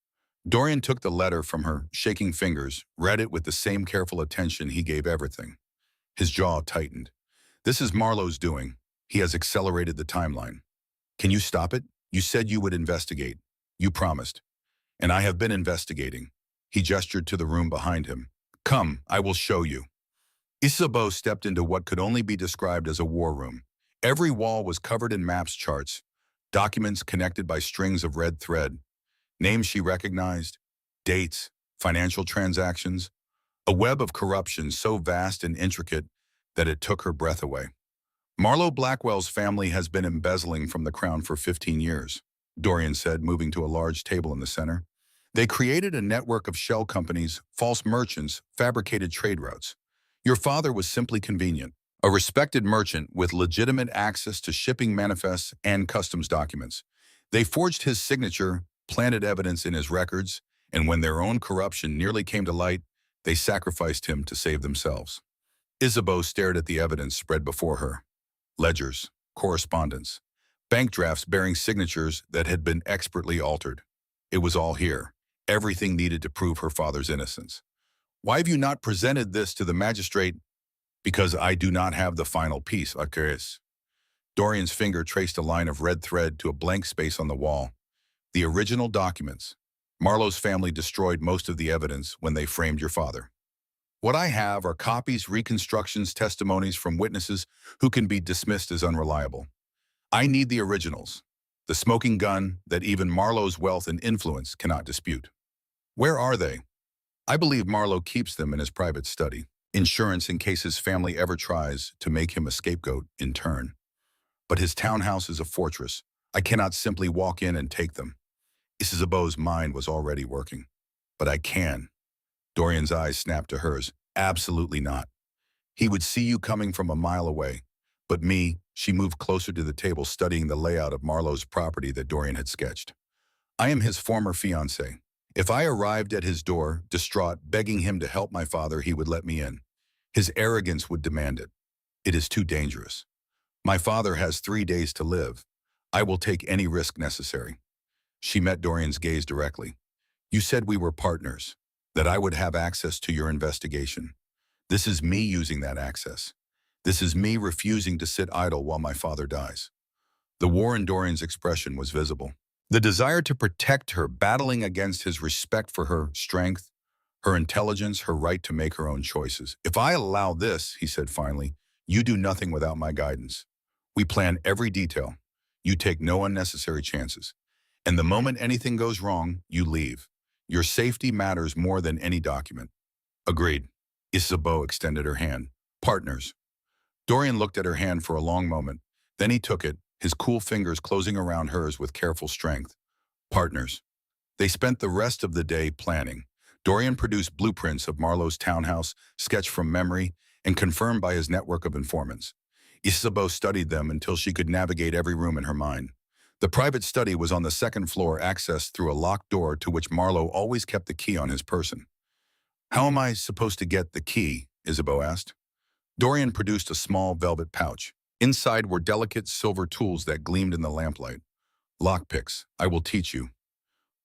Dorian took the letter from her shaking fingers, read it with the same careful attention he gave everything. His jaw tightened. "This is Marlowe's doing. He has accelerated the timeline. Can you stop it? You said you would investigate. You promised. And I have been investigating." He gestured to the room behind him. "Come, I will show you." Isabeau stepped into what could only be described as a war room. Every wall was covered in maps, charts, documents connected by strings of red thread, names she recognized, dates, financial transactions, a web of corruption so vast and intricate that it took her breath away. "Marlowe Blackwell's family has been embezzling from the crown for 15 years, Dorian said, moving to a large table in the center. "They created a network of shell companies, false merchants, fabricated trade routes. Your father was simply convenient, a respected merchant with legitimate access to shipping manifests and customs documents. They forged his signature, planted evidence in his records, and when their own corruption nearly came to light, they sacrificed him to save themselves." Isabeau stared at the evidence spread before her. Ledgers, correspondence, bank drafts bearing signatures that had been expertly altered. It was all here, everything needed to prove her father's innocence. "Why have you not presented this to the magistrate?" "Because I do not have the final piece, Acaris." Dorian's finger traced a line of red thread to a blank space on the wall. "The original documents. Marlowe's family destroyed most of the evidence when they framed your father. What I have are copies, reconstructions, testimonies from witnesses who can be dismissed as unreliable. I need the originals, the smoking gun that even Marlowe's wealth and influence cannot dispute." "Where are they?" "I believe Marlowe keeps them in his private study. Insurance in case his family ever tries to make him a scapegoat in turn. But his townhouse is a fortress. I cannot simply walk in and take them." Isabeau's mind was already working. "But I can." Dorian's eyes snapped to hers. "Absolutely not. He would see you coming from a mile away. But me," she moved closer to the table, studying the layout of Marlowe's property that Dorian had sketched. "I am his former fiancé. If I arrived at his door, distraught, begging him to help my father, he would let me in. His arrogance would demand it. It is too dangerous. My father has 3 days to live. I will take any risk necessary. She met Dorian's gaze directly. You said we were partners, that I would have access to your investigation. This is me using that access. This is me refusing to sit idle while my father dies. The war in Dorian's expression was visible. The desire to protect her, battling against his respect for her strength, her intelligence, her right to make her own choices. If I allow this, he said finally, you do nothing without my guidance. We plan every detail. You take no unnecessary chances. And the moment anything goes wrong, you leave. Your safety matters more than any document. Agreed. Isabeau extended her hand. Partners. Dorian looked at her hand for a long moment. Then he took it, his cool fingers closing around hers with careful strength. Partners. They spent the rest of the day planning. Dorian produced blueprints of Marlowe's townhouse, sketched from memory, and confirmed by his network of informants. Isabeau studied them until she could navigate every room in her mind. The private study was on the second floor, accessed through a locked door to which Marlowe always kept the key on his person. How am I supposed to get the key? Isabeau asked. Dorian produced a small velvet pouch. Inside were delicate silver tools that gleamed in the lamplight. Lockpicks. I will teach you.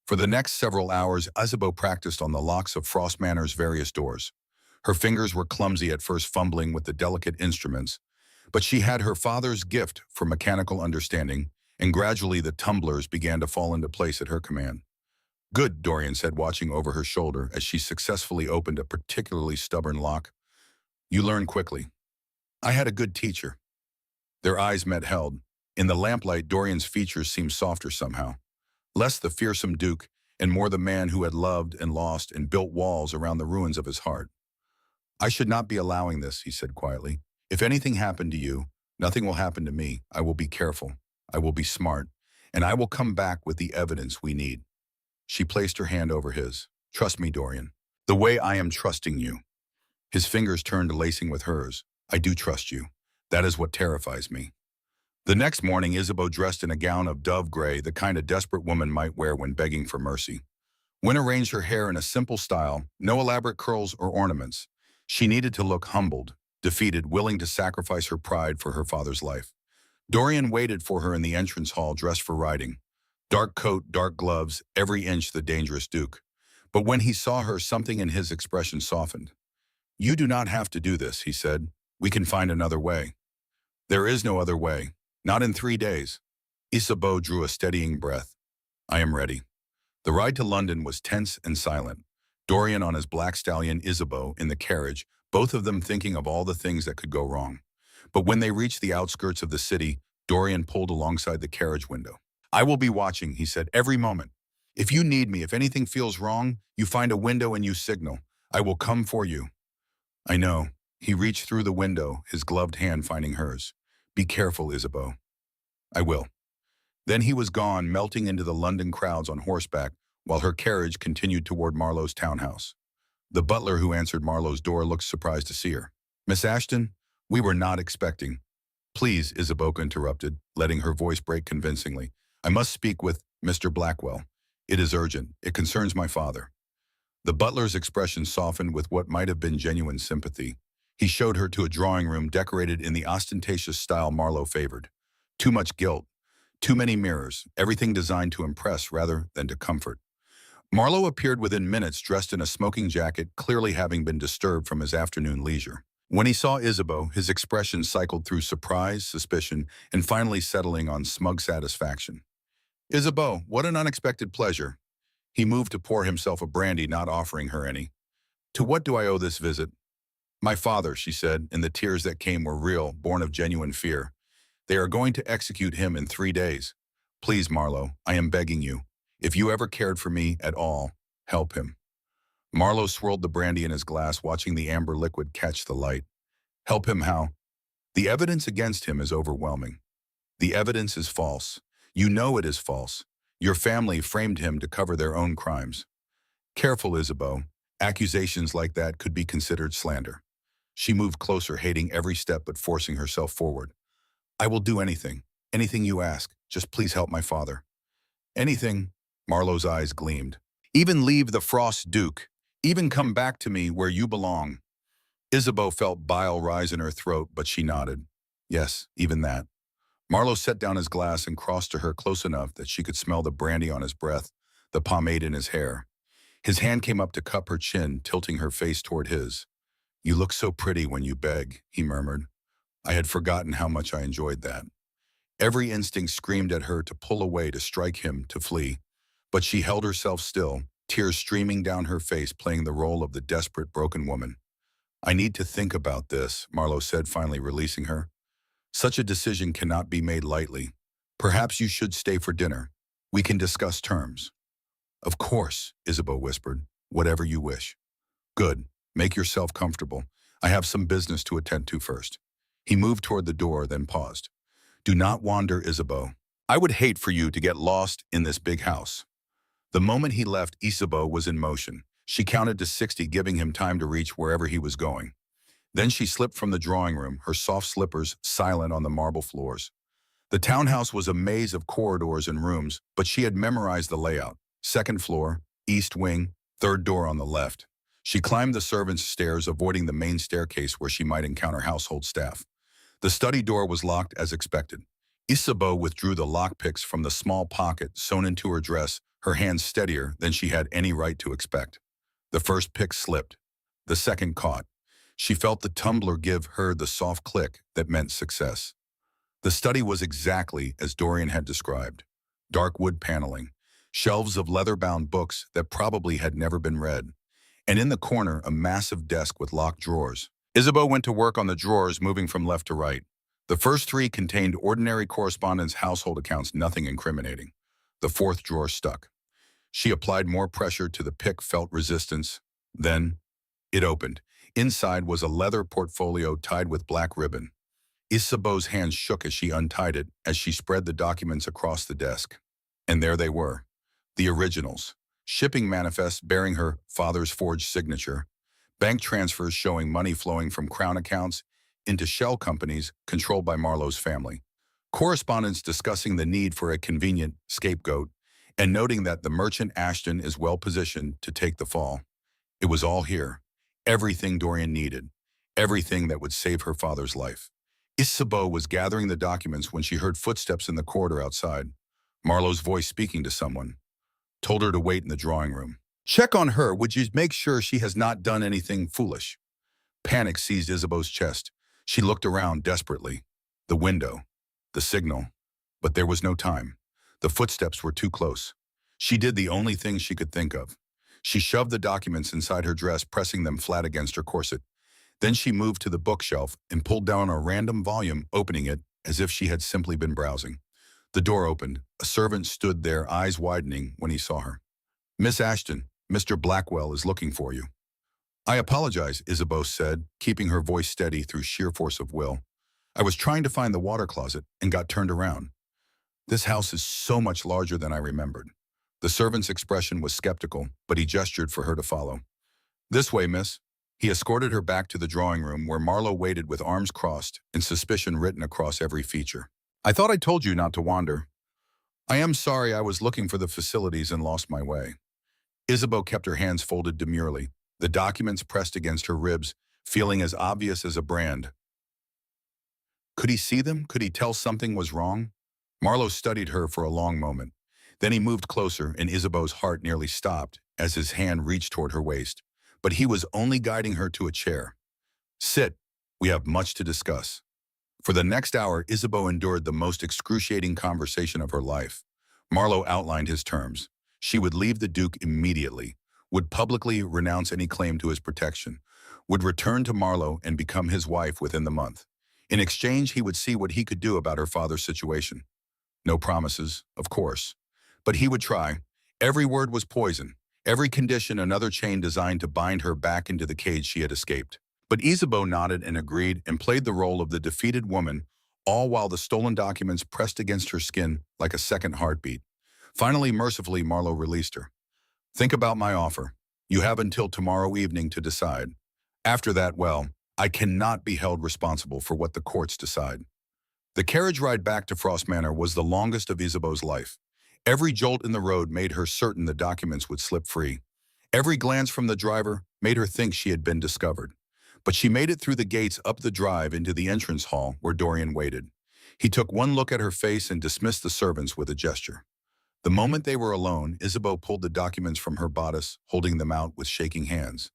For the next several hours, Isabeau practiced on the locks of Frost Manor's various doors. Her fingers were clumsy at first, fumbling with the delicate instruments, but she had her father's gift for mechanical understanding, and gradually the tumblers began to fall into place at her command. Good, Dorian said, watching over her shoulder as she successfully opened a particularly stubborn lock. You learn quickly. I had a good teacher. Their eyes met held. In the lamplight, Dorian's features seemed softer somehow. Less the fearsome duke, and more the man who had loved and lost and built walls around the ruins of his heart. I should not be allowing this, he said quietly. If anything happened to you, nothing will happen to me. I will be careful. I will be smart. And I will come back with the evidence we need. She placed her hand over his. Trust me, Dorian. The way I am trusting you. His fingers turned to lacing with hers. I do trust you. That is what terrifies me. The next morning, Isabeau dressed in a gown of dove gray, the kind a desperate woman might wear when begging for mercy. Wynne arranged her hair in a simple style, no elaborate curls or ornaments. She needed to look humbled, defeated, willing to sacrifice her pride for her father's life. Dorian waited for her in the entrance hall, dressed for riding. Dark coat, dark gloves, every inch the dangerous duke. But when he saw her, something in his expression softened. You do not have to do this, he said. We can find another way. There is no other way. Not in 3 days. Isabeau drew a steadying breath. I am ready. The ride to London was tense and silent. Dorian on his black stallion, Isabeau in the carriage, both of them thinking of all the things that could go wrong. But when they reached the outskirts of the city, Dorian pulled alongside the carriage window. I will be watching, he said, every moment. If you need me, if anything feels wrong, you find a window and you signal. I will come for you. I know. He reached through the window, his gloved hand finding hers. Be careful, Isabeau. I will. Then he was gone, melting into the London crowds on horseback, while her carriage continued toward Marlowe's townhouse. The butler who answered Marlowe's door looked surprised to see her. Miss Ashton, we were not expecting. Please, Isabeau interrupted, letting her voice break convincingly. I must speak with Mr. Blackwell. It is urgent. It concerns my father. The butler's expression softened with what might have been genuine sympathy. He showed her to a drawing room decorated in the ostentatious style Marlowe favored. Too much gilt, too many mirrors, everything designed to impress rather than to comfort. Marlowe appeared within minutes, dressed in a smoking jacket, clearly having been disturbed from his afternoon leisure. When he saw Isabeau, his expression cycled through surprise, suspicion, and finally settling on smug satisfaction. Isabeau, what an unexpected pleasure. He moved to pour himself a brandy, not offering her any. To what do I owe this visit? My father, she said, and the tears that came were real, born of genuine fear. They are going to execute him in 3 days. Please, Marlowe, I am begging you. If you ever cared for me at all, help him. Marlowe swirled the brandy in his glass, watching the amber liquid catch the light. Help him how? The evidence against him is overwhelming. The evidence is false. You know it is false. Your family framed him to cover their own crimes. Careful, Isabeau. Accusations like that could be considered slander. She moved closer, hating every step but forcing herself forward. I will do anything. Anything you ask. Just please help my father. Anything. Marlowe's eyes gleamed. Even leave the Frost Duke. Even come back to me where you belong. Isabeau felt bile rise in her throat, but she nodded. Yes, even that. Marlowe set down his glass and crossed to her close enough that she could smell the brandy on his breath, the pomade in his hair. His hand came up to cup her chin, tilting her face toward his. You look so pretty when you beg, he murmured. I had forgotten how much I enjoyed that. Every instinct screamed at her to pull away, to strike him, to flee. But she held herself still, tears streaming down her face, playing the role of the desperate, broken woman. I need to think about this, Marlowe said, finally releasing her. Such a decision cannot be made lightly. Perhaps you should stay for dinner. We can discuss terms. Of course, Isabeau whispered. Whatever you wish. Good. Make yourself comfortable. I have some business to attend to first. He moved toward the door, then paused. Do not wander, Isabeau. I would hate for you to get lost in this big house. The moment he left, Isabeau was in motion. She counted to 60, giving him time to reach wherever he was going. Then she slipped from the drawing room, her soft slippers silent on the marble floors. The townhouse was a maze of corridors and rooms, but she had memorized the layout. Second floor, east wing, third door on the left. She climbed the servants' stairs, avoiding the main staircase where she might encounter household staff. The study door was locked as expected. Isabeau withdrew the lockpicks from the small pocket sewn into her dress, her hands steadier than she had any right to expect. The first pick slipped. The second caught. She felt the tumbler give her the soft click that meant success. The study was exactly as Dorian had described. Dark wood paneling, shelves of leather-bound books that probably had never been read, and in the corner a massive desk with locked drawers. Isabeau went to work on the drawers, moving from left to right. The first three contained ordinary correspondence, household accounts, nothing incriminating. The fourth drawer stuck. She applied more pressure to the pick, felt resistance. Then it opened. Inside was a leather portfolio tied with black ribbon. Isabeau's hands shook as she untied it, as she spread the documents across the desk. And there they were, the originals. Shipping manifests bearing her father's forged signature. Bank transfers showing money flowing from Crown accounts into shell companies controlled by Marlowe's family. Correspondence discussing the need for a convenient scapegoat and noting that the merchant Ashton is well positioned to take the fall. It was all here. Everything Dorian needed. Everything that would save her father's life. Isabeau was gathering the documents when she heard footsteps in the corridor outside. Marlowe's voice speaking to someone. Told her to wait in the drawing room. Check on her, would you? Make sure she has not done anything foolish. Panic seized Isabeau's chest. She looked around desperately. The window. The signal. But there was no time. The footsteps were too close. She did the only thing she could think of. She shoved the documents inside her dress, pressing them flat against her corset. Then she moved to the bookshelf and pulled down a random volume, opening it as if she had simply been browsing. The door opened. A servant stood there, eyes widening when he saw her. Miss Ashton, Mr. Blackwell is looking for you. I apologize, Isabeau said, keeping her voice steady through sheer force of will. I was trying to find the water closet and got turned around. This house is so much larger than I remembered. The servant's expression was skeptical, but he gestured for her to follow. This way, miss. He escorted her back to the drawing room where Marlowe waited with arms crossed and suspicion written across every feature. I thought I told you not to wander. I am sorry, I was looking for the facilities and lost my way. Isabeau kept her hands folded demurely, the documents pressed against her ribs, feeling as obvious as a brand. Could he see them? Could he tell something was wrong? Marlowe studied her for a long moment. Then he moved closer, and Isabeau's heart nearly stopped as his hand reached toward her waist. But he was only guiding her to a chair. Sit. We have much to discuss. For the next hour, Isabeau endured the most excruciating conversation of her life. Marlowe outlined his terms. She would leave the Duke immediately, would publicly renounce any claim to his protection, would return to Marlowe and become his wife within the month. In exchange, he would see what he could do about her father's situation. No promises, of course. But he would try. Every word was poison. Every condition another chain designed to bind her back into the cage she had escaped. But Isabeau nodded and agreed and played the role of the defeated woman, all while the stolen documents pressed against her skin like a second heartbeat. Finally, mercifully, Marlowe released her. Think about my offer. You have until tomorrow evening to decide. After that, well, I cannot be held responsible for what the courts decide. The carriage ride back to Frost Manor was the longest of Isabeau's life. Every jolt in the road made her certain the documents would slip free. Every glance from the driver made her think she had been discovered. But she made it through the gates up the drive into the entrance hall where Dorian waited. He took one look at her face and dismissed the servants with a gesture. The moment they were alone, Isabeau pulled the documents from her bodice, holding them out with shaking hands.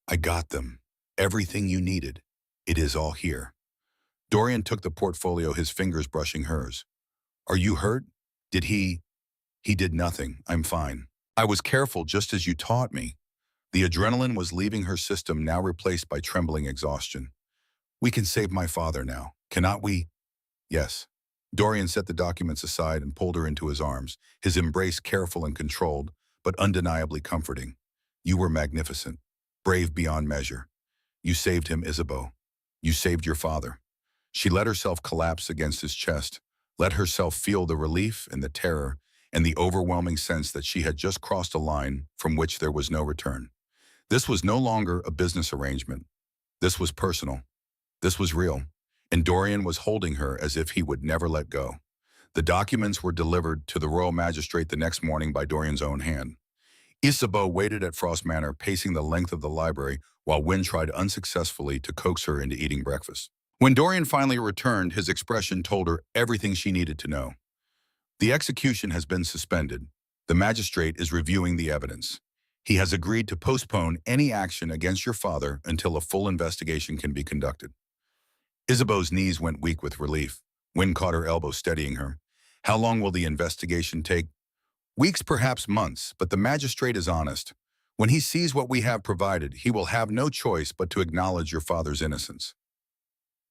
I got them. Everything you needed. It is all here. Dorian took the portfolio, his fingers brushing hers. Are you hurt? Did he? He did nothing. I'm fine. I was careful just as you taught me. The adrenaline was leaving her system, now replaced by trembling exhaustion. We can save my father now, cannot we? Yes. Dorian set the documents aside and pulled her into his arms, his embrace careful and controlled, but undeniably comforting. You were magnificent, brave beyond measure. You saved him, Isabeau. You saved your father. She let herself collapse against his chest, let herself feel the relief and the terror and the overwhelming sense that she had just crossed a line from which there was no return. This was no longer a business arrangement. This was personal. This was real. And Dorian was holding her as if he would never let go. The documents were delivered to the royal magistrate the next morning by Dorian's own hand. Isabeau waited at Frost Manor, pacing the length of the library, while Wynne tried unsuccessfully to coax her into eating breakfast. When Dorian finally returned, his expression told her everything she needed to know. The execution has been suspended. The magistrate is reviewing the evidence. He has agreed to postpone any action against your father until a full investigation can be conducted. Isabeau's knees went weak with relief. Wynne caught her elbow, steadying her. How long will the investigation take? Weeks, perhaps months, but the magistrate is honest. When he sees what we have provided, he will have no choice but to acknowledge your father's innocence.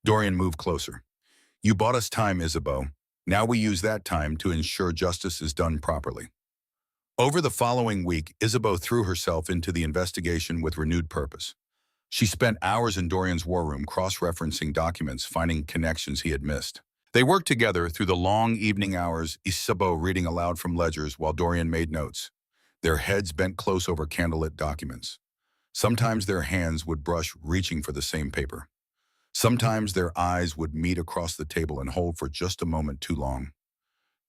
Dorian moved closer. You bought us time, Isabeau. Now we use that time to ensure justice is done properly. Over the following week, Isabeau threw herself into the investigation with renewed purpose. She spent hours in Dorian's war room cross-referencing documents, finding connections he had missed. They worked together through the long evening hours, Isabeau reading aloud from ledgers while Dorian made notes. Their heads bent close over candlelit documents. Sometimes their hands would brush, reaching for the same paper. Sometimes their eyes would meet across the table and hold for just a moment too long.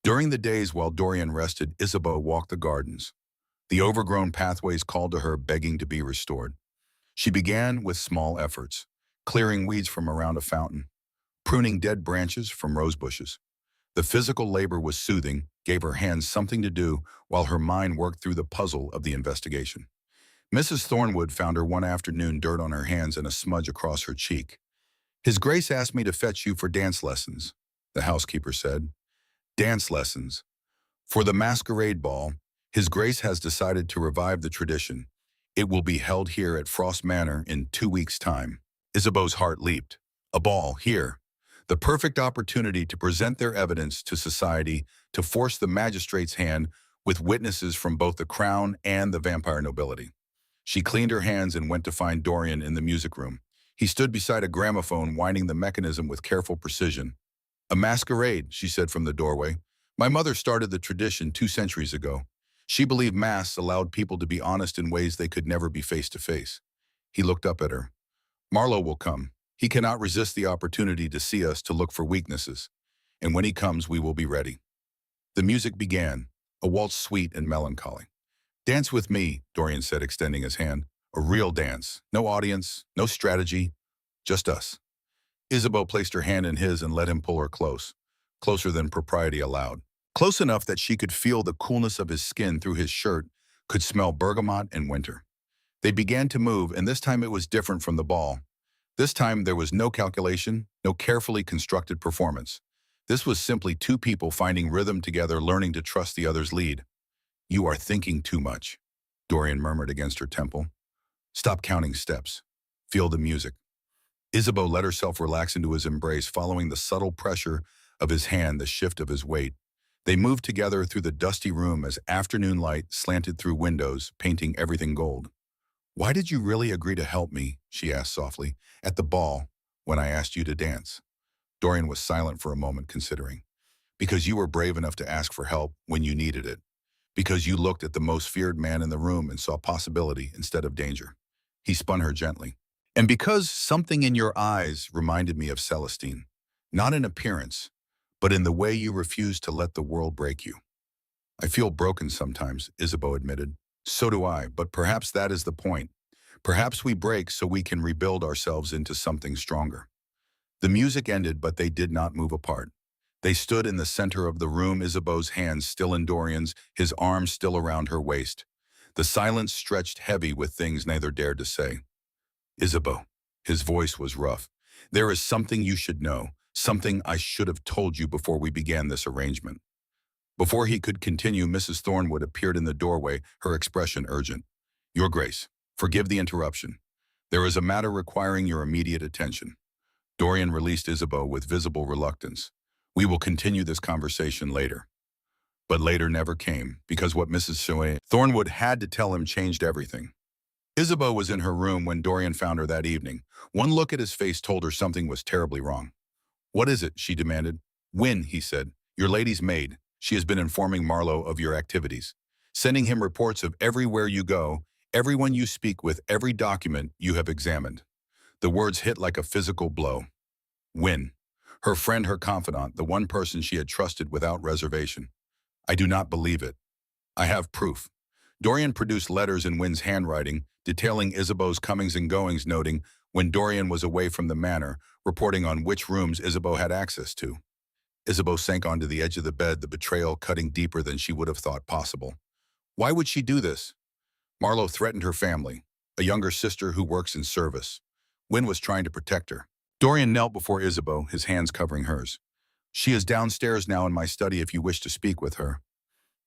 During the days while Dorian rested, Isabeau walked the gardens. The overgrown pathways called to her, begging to be restored. She began with small efforts, clearing weeds from around a fountain, pruning dead branches from rose bushes. The physical labor was soothing, gave her hands something to do while her mind worked through the puzzle of the investigation. Mrs. Thornwood found her one afternoon, dirt on her hands and a smudge across her cheek. His Grace asked me to fetch you for dance lessons, the housekeeper said. Dance lessons. For the masquerade ball, His Grace has decided to revive the tradition. It will be held here at Frost Manor in 2 weeks' time. Isabeau's heart leaped. A ball, here. The perfect opportunity to present their evidence to society, to force the magistrate's hand with witnesses from both the crown and the vampire nobility. She cleaned her hands and went to find Dorian in the music room. He stood beside a gramophone, winding the mechanism with careful precision. A masquerade, she said from the doorway. My mother started the tradition 2 centuries ago. She believed masks allowed people to be honest in ways they could never be face to face. He looked up at her. Marlowe will come. He cannot resist the opportunity to see us, to look for weaknesses. And when he comes, we will be ready. The music began, a waltz sweet and melancholy. Dance with me, Dorian said, extending his hand. A real dance. No audience, no strategy, just us. Isabeau placed her hand in his and let him pull her close, closer than propriety allowed. Close enough that she could feel the coolness of his skin through his shirt, could smell bergamot and winter. They began to move, and this time it was different from the ball. This time there was no calculation, no carefully constructed performance. This was simply 2 people finding rhythm together, learning to trust the other's lead. You are thinking too much, Dorian murmured against her temple. Stop counting steps. Feel the music. Isabeau let herself relax into his embrace, following the subtle pressure of his hand, the shift of his weight. They moved together through the dusty room as afternoon light slanted through windows, painting everything gold. Why did you really agree to help me, she asked softly, at the ball, when I asked you to dance? Dorian was silent for a moment, considering. Because you were brave enough to ask for help when you needed it. Because you looked at the most feared man in the room and saw possibility instead of danger. He spun her gently. And because something in your eyes reminded me of Celestine, not in appearance, but in the way you refused to let the world break you. I feel broken sometimes, Isabeau admitted. So do I, but perhaps that is the point. Perhaps we break so we can rebuild ourselves into something stronger. The music ended, but they did not move apart. They stood in the center of the room, Isabeau's hands still in Dorian's, his arms still around her waist. The silence stretched heavy with things neither dared to say. Isabeau. His voice was rough. There is something you should know, something I should have told you before we began this arrangement. Before he could continue, Mrs. Thornwood appeared in the doorway, her expression urgent. Your Grace, forgive the interruption. There is a matter requiring your immediate attention. Dorian released Isabeau with visible reluctance. We will continue this conversation later. But later never came, because what Mrs. Thornwood had to tell him changed everything. Isabeau was in her room when Dorian found her that evening. One look at his face told her something was terribly wrong. What is it? She demanded. Wynne, he said. Your lady's maid. She has been informing Marlowe of your activities, sending him reports of everywhere you go, everyone you speak with, every document you have examined. The words hit like a physical blow. Wynne. Her friend, her confidant, the one person she had trusted without reservation. I do not believe it. I have proof. Dorian produced letters in Wynne's handwriting, detailing Isabeau's comings and goings, noting when Dorian was away from the manor, reporting on which rooms Isabeau had access to. Isabeau sank onto the edge of the bed, the betrayal cutting deeper than she would have thought possible. Why would she do this? Marlowe threatened her family, a younger sister who works in service. Wynne was trying to protect her. Dorian knelt before Isabeau, his hands covering hers. She is downstairs now in my study if you wish to speak with her.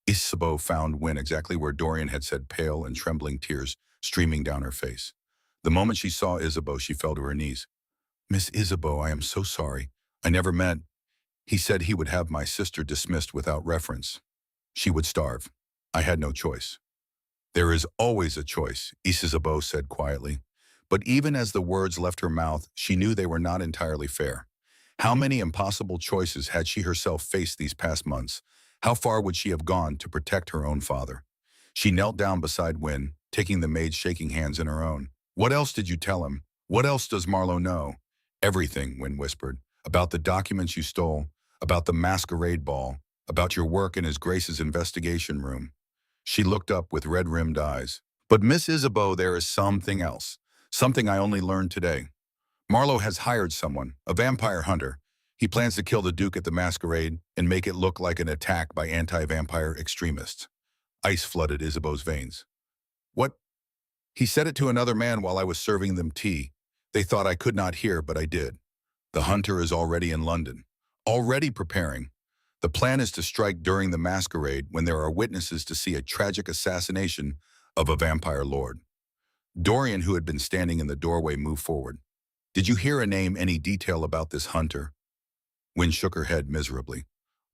Isabeau found Wynne exactly where Dorian had said, pale and trembling, tears streaming down her face. The moment she saw Isabeau, she fell to her knees. Miss Isabeau, I am so sorry. I never meant. He said he would have my sister dismissed without reference. She would starve. I had no choice. There is always a choice, Isabeau said quietly. But even as the words left her mouth, she knew they were not entirely fair. How many impossible choices had she herself faced these past months? How far would she have gone to protect her own father? She knelt down beside Wynne, taking the maid's shaking hands in her own. What else did you tell him? What else does Marlowe know? Everything, Wynne whispered. About the documents you stole, about the masquerade ball, about your work in His Grace's investigation room. She looked up with red-rimmed eyes. But Miss Isabeau, there is something else. Something I only learned today. Marlowe has hired someone, a vampire hunter. He plans to kill the Duke at the masquerade and make it look like an attack by anti-vampire extremists. Ice flooded Isabeau's veins. What? He said it to another man while I was serving them tea. They thought I could not hear, but I did. The hunter is already in London, already preparing. The plan is to strike during the masquerade when there are witnesses to see a tragic assassination of a vampire lord. Dorian, who had been standing in the doorway, moved forward. Did you hear a name, any detail about this hunter? Wynne shook her head miserably.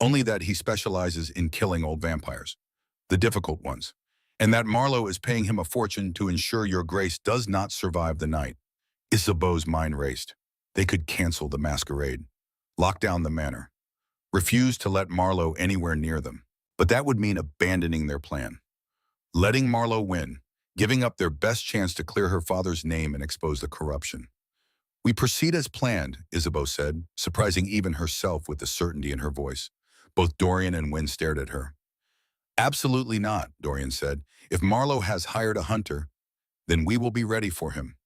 Only that he specializes in killing old vampires, the difficult ones, and that Marlowe is paying him a fortune to ensure your Grace does not survive the night. Isabeau's mind raced. They could cancel the masquerade, lock down the manor, refuse to let Marlowe anywhere near them. But that would mean abandoning their plan. Letting Marlowe win, giving up their best chance to clear her father's name and expose the corruption. We proceed as planned, Isabeau said, surprising even herself with the certainty in her voice. Both Dorian and Wynne stared at her. Absolutely not, Dorian said. If Marlowe has hired a hunter, then we will be ready for him.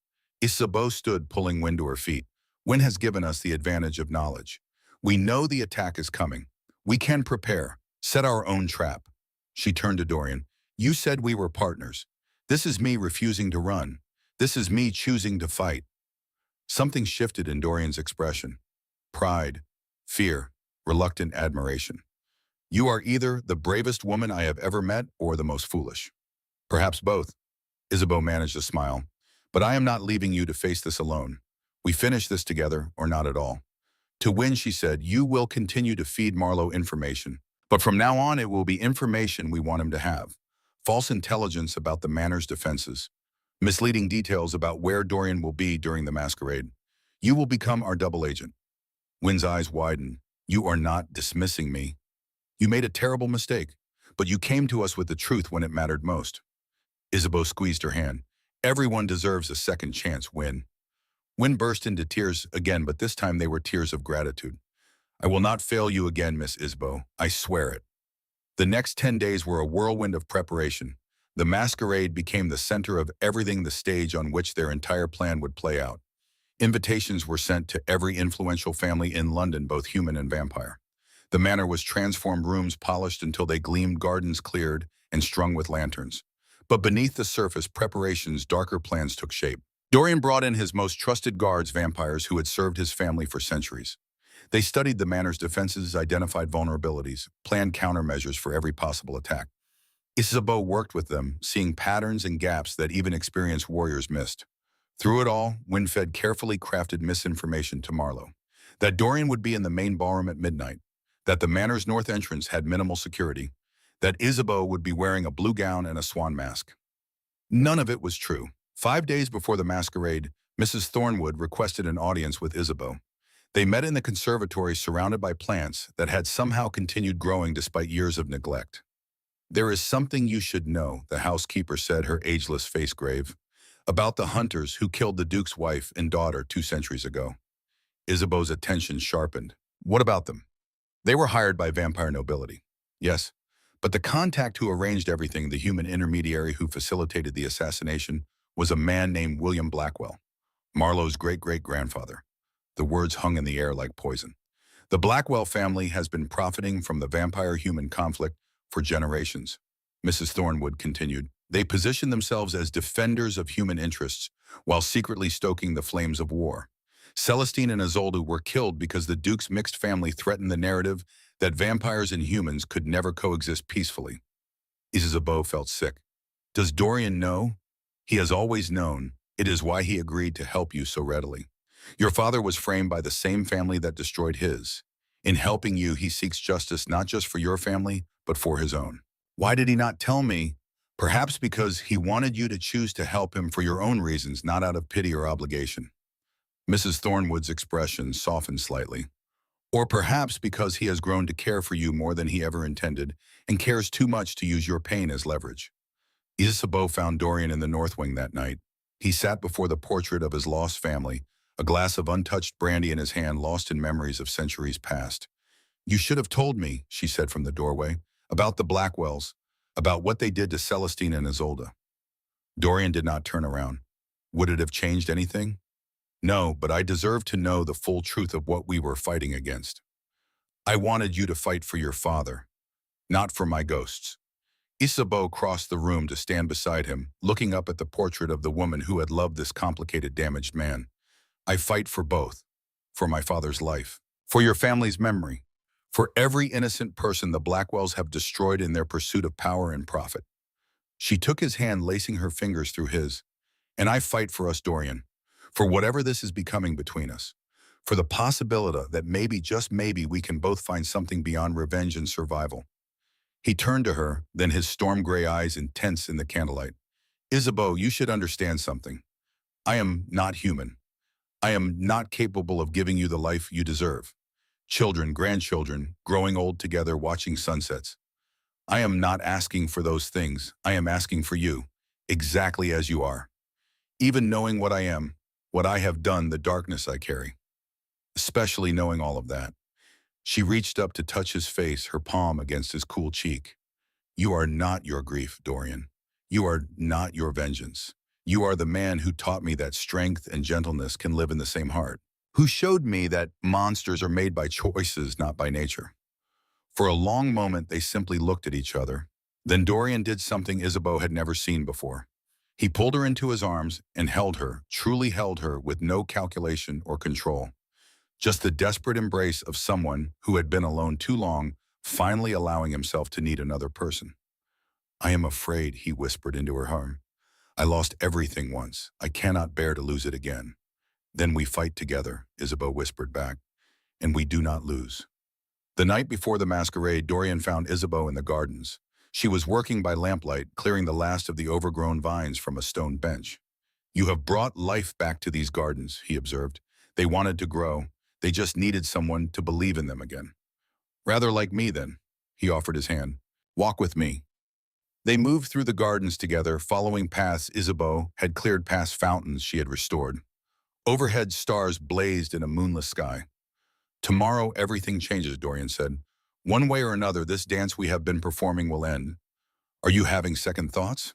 Isabeau stood, pulling Wynne to her feet. Wynne has given us the advantage of knowledge. We know the attack is coming. We can prepare, set our own trap. She turned to Dorian. You said we were partners. This is me refusing to run. This is me choosing to fight. Something shifted in Dorian's expression. Pride, fear, reluctant admiration. You are either the bravest woman I have ever met or the most foolish. Perhaps both. Isabeau managed a smile. But I am not leaving you to face this alone. We finish this together or not at all. To Wynne, she said, you will continue to feed Marlowe information. But from now on, it will be information we want him to have. False intelligence about the manor's defenses. Misleading details about where Dorian will be during the masquerade. You will become our double agent. Wynne's eyes widened. You are not dismissing me. You made a terrible mistake, but you came to us with the truth when it mattered most. Isabeau squeezed her hand. Everyone deserves a second chance, Wynne. Wynne burst into tears again, but this time they were tears of gratitude. I will not fail you again, Miss Isabeau. I swear it. The next 10 days were a whirlwind of preparation. The masquerade became the center of everything, the stage on which their entire plan would play out. Invitations were sent to every influential family in London, both human and vampire. The manor was transformed, rooms polished until they gleamed, gardens cleared and strung with lanterns. But beneath the surface, preparations, darker plans took shape. Dorian brought in his most trusted guards, vampires who had served his family for centuries. They studied the manor's defenses, identified vulnerabilities, planned countermeasures for every possible attack. Isabeau worked with them, seeing patterns and gaps that even experienced warriors missed. Through it all, Winfed carefully crafted misinformation to Marlowe. That Dorian would be in the main ballroom at midnight, that the manor's north entrance had minimal security, that Isabeau would be wearing a blue gown and a swan mask. None of it was true. 5 days before the masquerade, Mrs. Thornwood requested an audience with Isabeau. They met in the conservatory surrounded by plants that had somehow continued growing despite years of neglect. "There is something you should know," the housekeeper said, her ageless face grave, "about the hunters who killed the Duke's wife and daughter 2 centuries ago." Isabeau's attention sharpened. "What about them?" "They were hired by vampire nobility." "Yes, but the contact who arranged everything, the human intermediary who facilitated the assassination, was a man named William Blackwell, Marlowe's great-great-grandfather." The words hung in the air like poison. "The Blackwell family has been profiting from the vampire-human conflict for generations," Mrs. Thornwood continued. "They position themselves as defenders of human interests while secretly stoking the flames of war. Celestine and Isolde were killed because the Duke's mixed family threatened the narrative that vampires and humans could never coexist peacefully." Isabeau felt sick. "Does Dorian know?" "He has always known. It is why he agreed to help you so readily. Your father was framed by the same family that destroyed his. In helping you, he seeks justice not just for your family, but for his own." "Why did he not tell me?" "Perhaps because he wanted you to choose to help him for your own reasons, not out of pity or obligation." Mrs. Thornwood's expression softened slightly. "Or perhaps because he has grown to care for you more than he ever intended, and cares too much to use your pain as leverage." Isabeau found Dorian in the North Wing that night. He sat before the portrait of his lost family, a glass of untouched brandy in his hand, lost in memories of centuries past. "You should have told me," she said from the doorway, "about the Blackwells, about what they did to Celestine and Isolde." Dorian did not turn around. "Would it have changed anything?" "No, but I deserve to know the full truth of what we were fighting against. I wanted you to fight for your father, not for my ghosts." Isabeau crossed the room to stand beside him, looking up at the portrait of the woman who had loved this complicated, damaged man. "I fight for both. For my father's life. For your family's memory. For every innocent person the Blackwells have destroyed in their pursuit of power and profit." She took his hand, lacing her fingers through his. "And I fight for us, Dorian. For whatever this is becoming between us. For the possibility that maybe, just maybe, we can both find something beyond revenge and survival." He turned to her, then his storm-gray eyes intense in the candlelight. "Isabeau, you should understand something. I am not human. I am not capable of giving you the life you deserve. Children, grandchildren, growing old together, watching sunsets. I am not asking for those things. I am asking for you, exactly as you are. Even knowing what I am, what I have done, the darkness I carry. Especially knowing all of that." She reached up to touch his face, her palm against his cool cheek. "You are not your grief, Dorian. You are not your vengeance. You are the man who taught me that strength and gentleness can live in the same heart. Who showed me that monsters are made by choices, not by nature." For a long moment, they simply looked at each other. Then Dorian did something Isabeau had never seen before. He pulled her into his arms and held her, truly held her, with no calculation or control. Just the desperate embrace of someone who had been alone too long, finally allowing himself to need another person. "I am afraid," he whispered into her arm. "I lost everything once. I cannot bear to lose it again." "Then we fight together," Isabeau whispered back, "and we do not lose." The night before the masquerade, Dorian found Isabeau in the gardens. She was working by lamplight, clearing the last of the overgrown vines from a stone bench. "You have brought life back to these gardens," he observed. "They wanted to grow. They just needed someone to believe in them again." "Rather like me, then." He offered his hand. "Walk with me." They moved through the gardens together, following paths Isabeau had cleared past fountains she had restored. Overhead stars blazed in a moonless sky. "Tomorrow everything changes," Dorian said. "One way or another, this dance we have been performing will end. Are you having second thoughts?"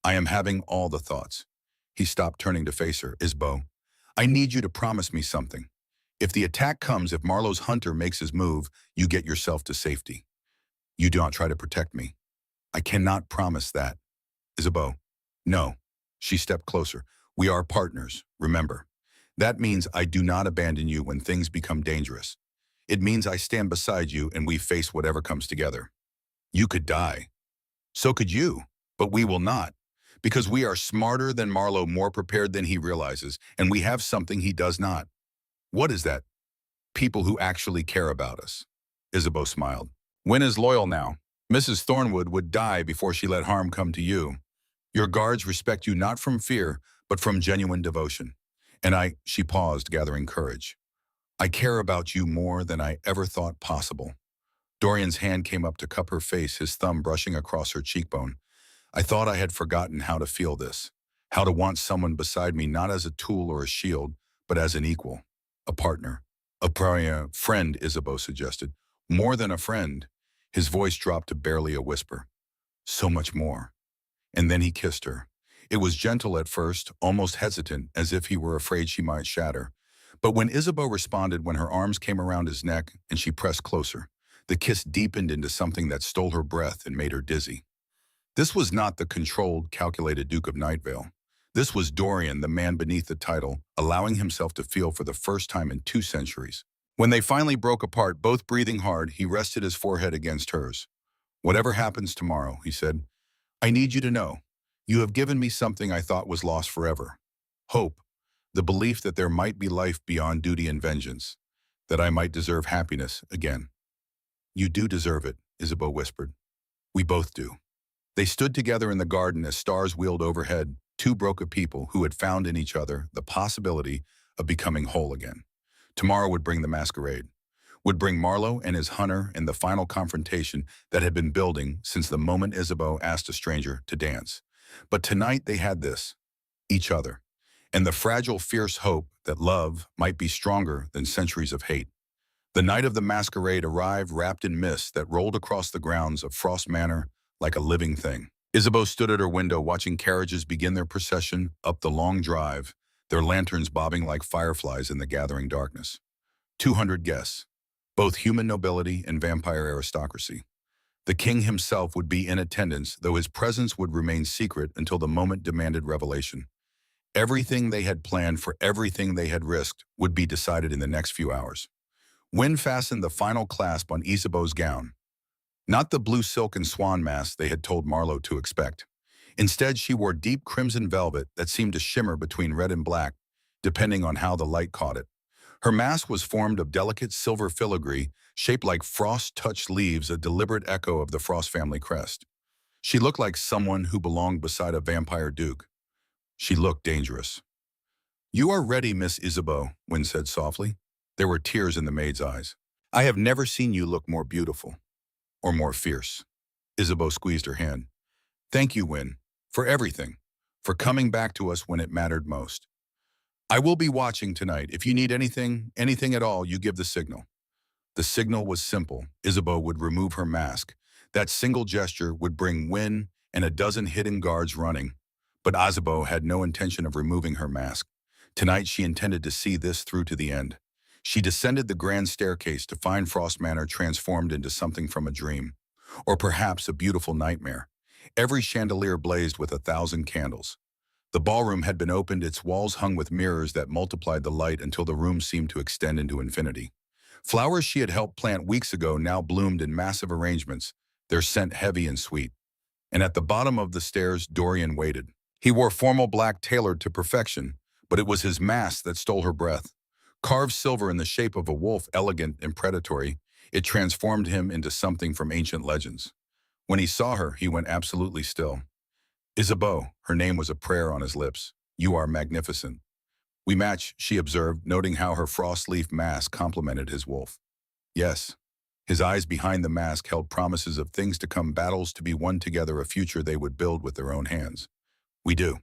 I am having all the thoughts. He stopped, turning to face her. Isabeau, I need you to promise me something. If the attack comes, if Marlowe's hunter makes his move, you get yourself to safety. You do not try to protect me. I cannot promise that. Isabeau, no. She stepped closer. We are partners, remember. That means I do not abandon you when things become dangerous. It means I stand beside you and we face whatever comes together. You could die. So could you. But we will not. Because we are smarter than Marlowe, more prepared than he realizes, and we have something he does not. What is that? People who actually care about us. Isabeau smiled. Wynne is loyal now. Mrs. Thornwood would die before she let harm come to you. Your guards respect you not from fear, but from genuine devotion. And she paused, gathering courage. I care about you more than I ever thought possible. Dorian's hand came up to cup her face, his thumb brushing across her cheekbone. I thought I had forgotten how to feel this, how to want someone beside me not as a tool or a shield, but as an equal, a partner. A friend, Isabeau suggested. More than a friend. His voice dropped to barely a whisper. So much more. And then he kissed her. It was gentle at first, almost hesitant, as if he were afraid she might shatter. But when Isabeau responded, when her arms came around his neck and she pressed closer, the kiss deepened into something that stole her breath and made her dizzy. This was not the controlled, calculated Duke of Nightvale. This was Dorian, the man beneath the title, allowing himself to feel for the first time in 2 centuries. When they finally broke apart, both breathing hard, he rested his forehead against hers. Whatever happens tomorrow, he said, I need you to know, you have given me something I thought was lost forever. Hope, the belief that there might be life beyond duty and vengeance, that I might deserve happiness again. You do deserve it, Isabeau whispered. We both do. They stood together in the garden as stars wheeled overhead, 2 broken people who had found in each other the possibility of becoming whole again. Tomorrow would bring the masquerade, would bring Marlowe and his hunter and the final confrontation that had been building since the moment Isabeau asked a stranger to dance. But tonight they had this, each other, and the fragile, fierce hope that love might be stronger than centuries of hate. The night of the masquerade arrived wrapped in mist that rolled across the grounds of Frost Manor like a living thing. Isabeau stood at her window watching carriages begin their procession up the long drive, their lanterns bobbing like fireflies in the gathering darkness. 200 guests, both human nobility and vampire aristocracy. The king himself would be in attendance, though his presence would remain secret until the moment demanded revelation. Everything they had planned, for everything they had risked, would be decided in the next few hours. Wynne fastened the final clasp on Isabeau's gown. Not the blue silk and swan mask they had told Marlowe to expect. Instead, she wore deep crimson velvet that seemed to shimmer between red and black, depending on how the light caught it. Her mask was formed of delicate silver filigree, shaped like frost-touched leaves, a deliberate echo of the Frost family crest. She looked like someone who belonged beside a vampire duke. She looked dangerous. You are ready, Miss Isabeau, Wynne said softly. There were tears in the maid's eyes. I have never seen you look more beautiful. Or more fierce. Isabeau squeezed her hand. Thank you, Wynne, for everything, for coming back to us when it mattered most. I will be watching tonight. If you need anything at all, you give the signal. The signal was simple. Isabeau would remove her mask. That single gesture would bring Wynne and a dozen hidden guards running. But Isabeau had no intention of removing her mask. Tonight she intended to see this through to the end. She descended the grand staircase to find Frost Manor transformed into something from a dream, or perhaps a beautiful nightmare. Every chandelier blazed with 1,000 candles. The ballroom had been opened, its walls hung with mirrors that multiplied the light until the room seemed to extend into infinity. Flowers she had helped plant weeks ago now bloomed in massive arrangements, their scent heavy and sweet. And at the bottom of the stairs, Dorian waited. He wore formal black tailored to perfection, but it was his mask that stole her breath. Carved silver in the shape of a wolf, elegant and predatory, it transformed him into something from ancient legends. When he saw her, he went absolutely still. Isabeau, her name was a prayer on his lips. You are magnificent. We match, she observed, noting how her frost leaf mask complemented his wolf. Yes. His eyes behind the mask held promises of things to come, battles to be won together, a future they would build with their own hands. We do.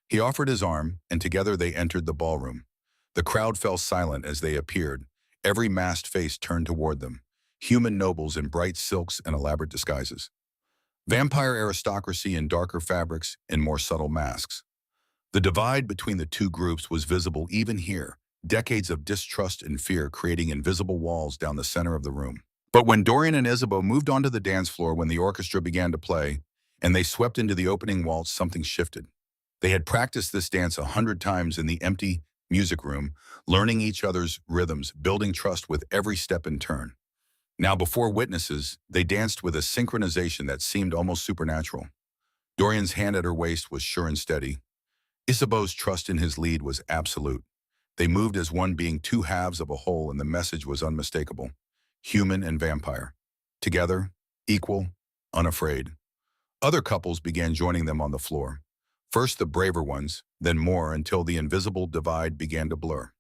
He offered his arm, and together they entered the ballroom. The crowd fell silent as they appeared. Every masked face turned toward them, human nobles in bright silks and elaborate disguises. Vampire aristocracy in darker fabrics and more subtle masks. The divide between the two groups was visible even here, decades of distrust and fear creating invisible walls down the center of the room. But when Dorian and Isabeau moved onto the dance floor when the orchestra began to play, and they swept into the opening waltz, something shifted. They had practiced this dance 100 times in the empty music room, learning each other's rhythms, building trust with every step and turn. Now before witnesses, they danced with a synchronization that seemed almost supernatural. Dorian's hand at her waist was sure and steady. Isabeau's trust in his lead was absolute. They moved as one being two halves of a whole, and the message was unmistakable. Human and vampire. Together, equal, unafraid. Other couples began joining them on the floor. First the braver ones, then more until the invisible divide began to blur.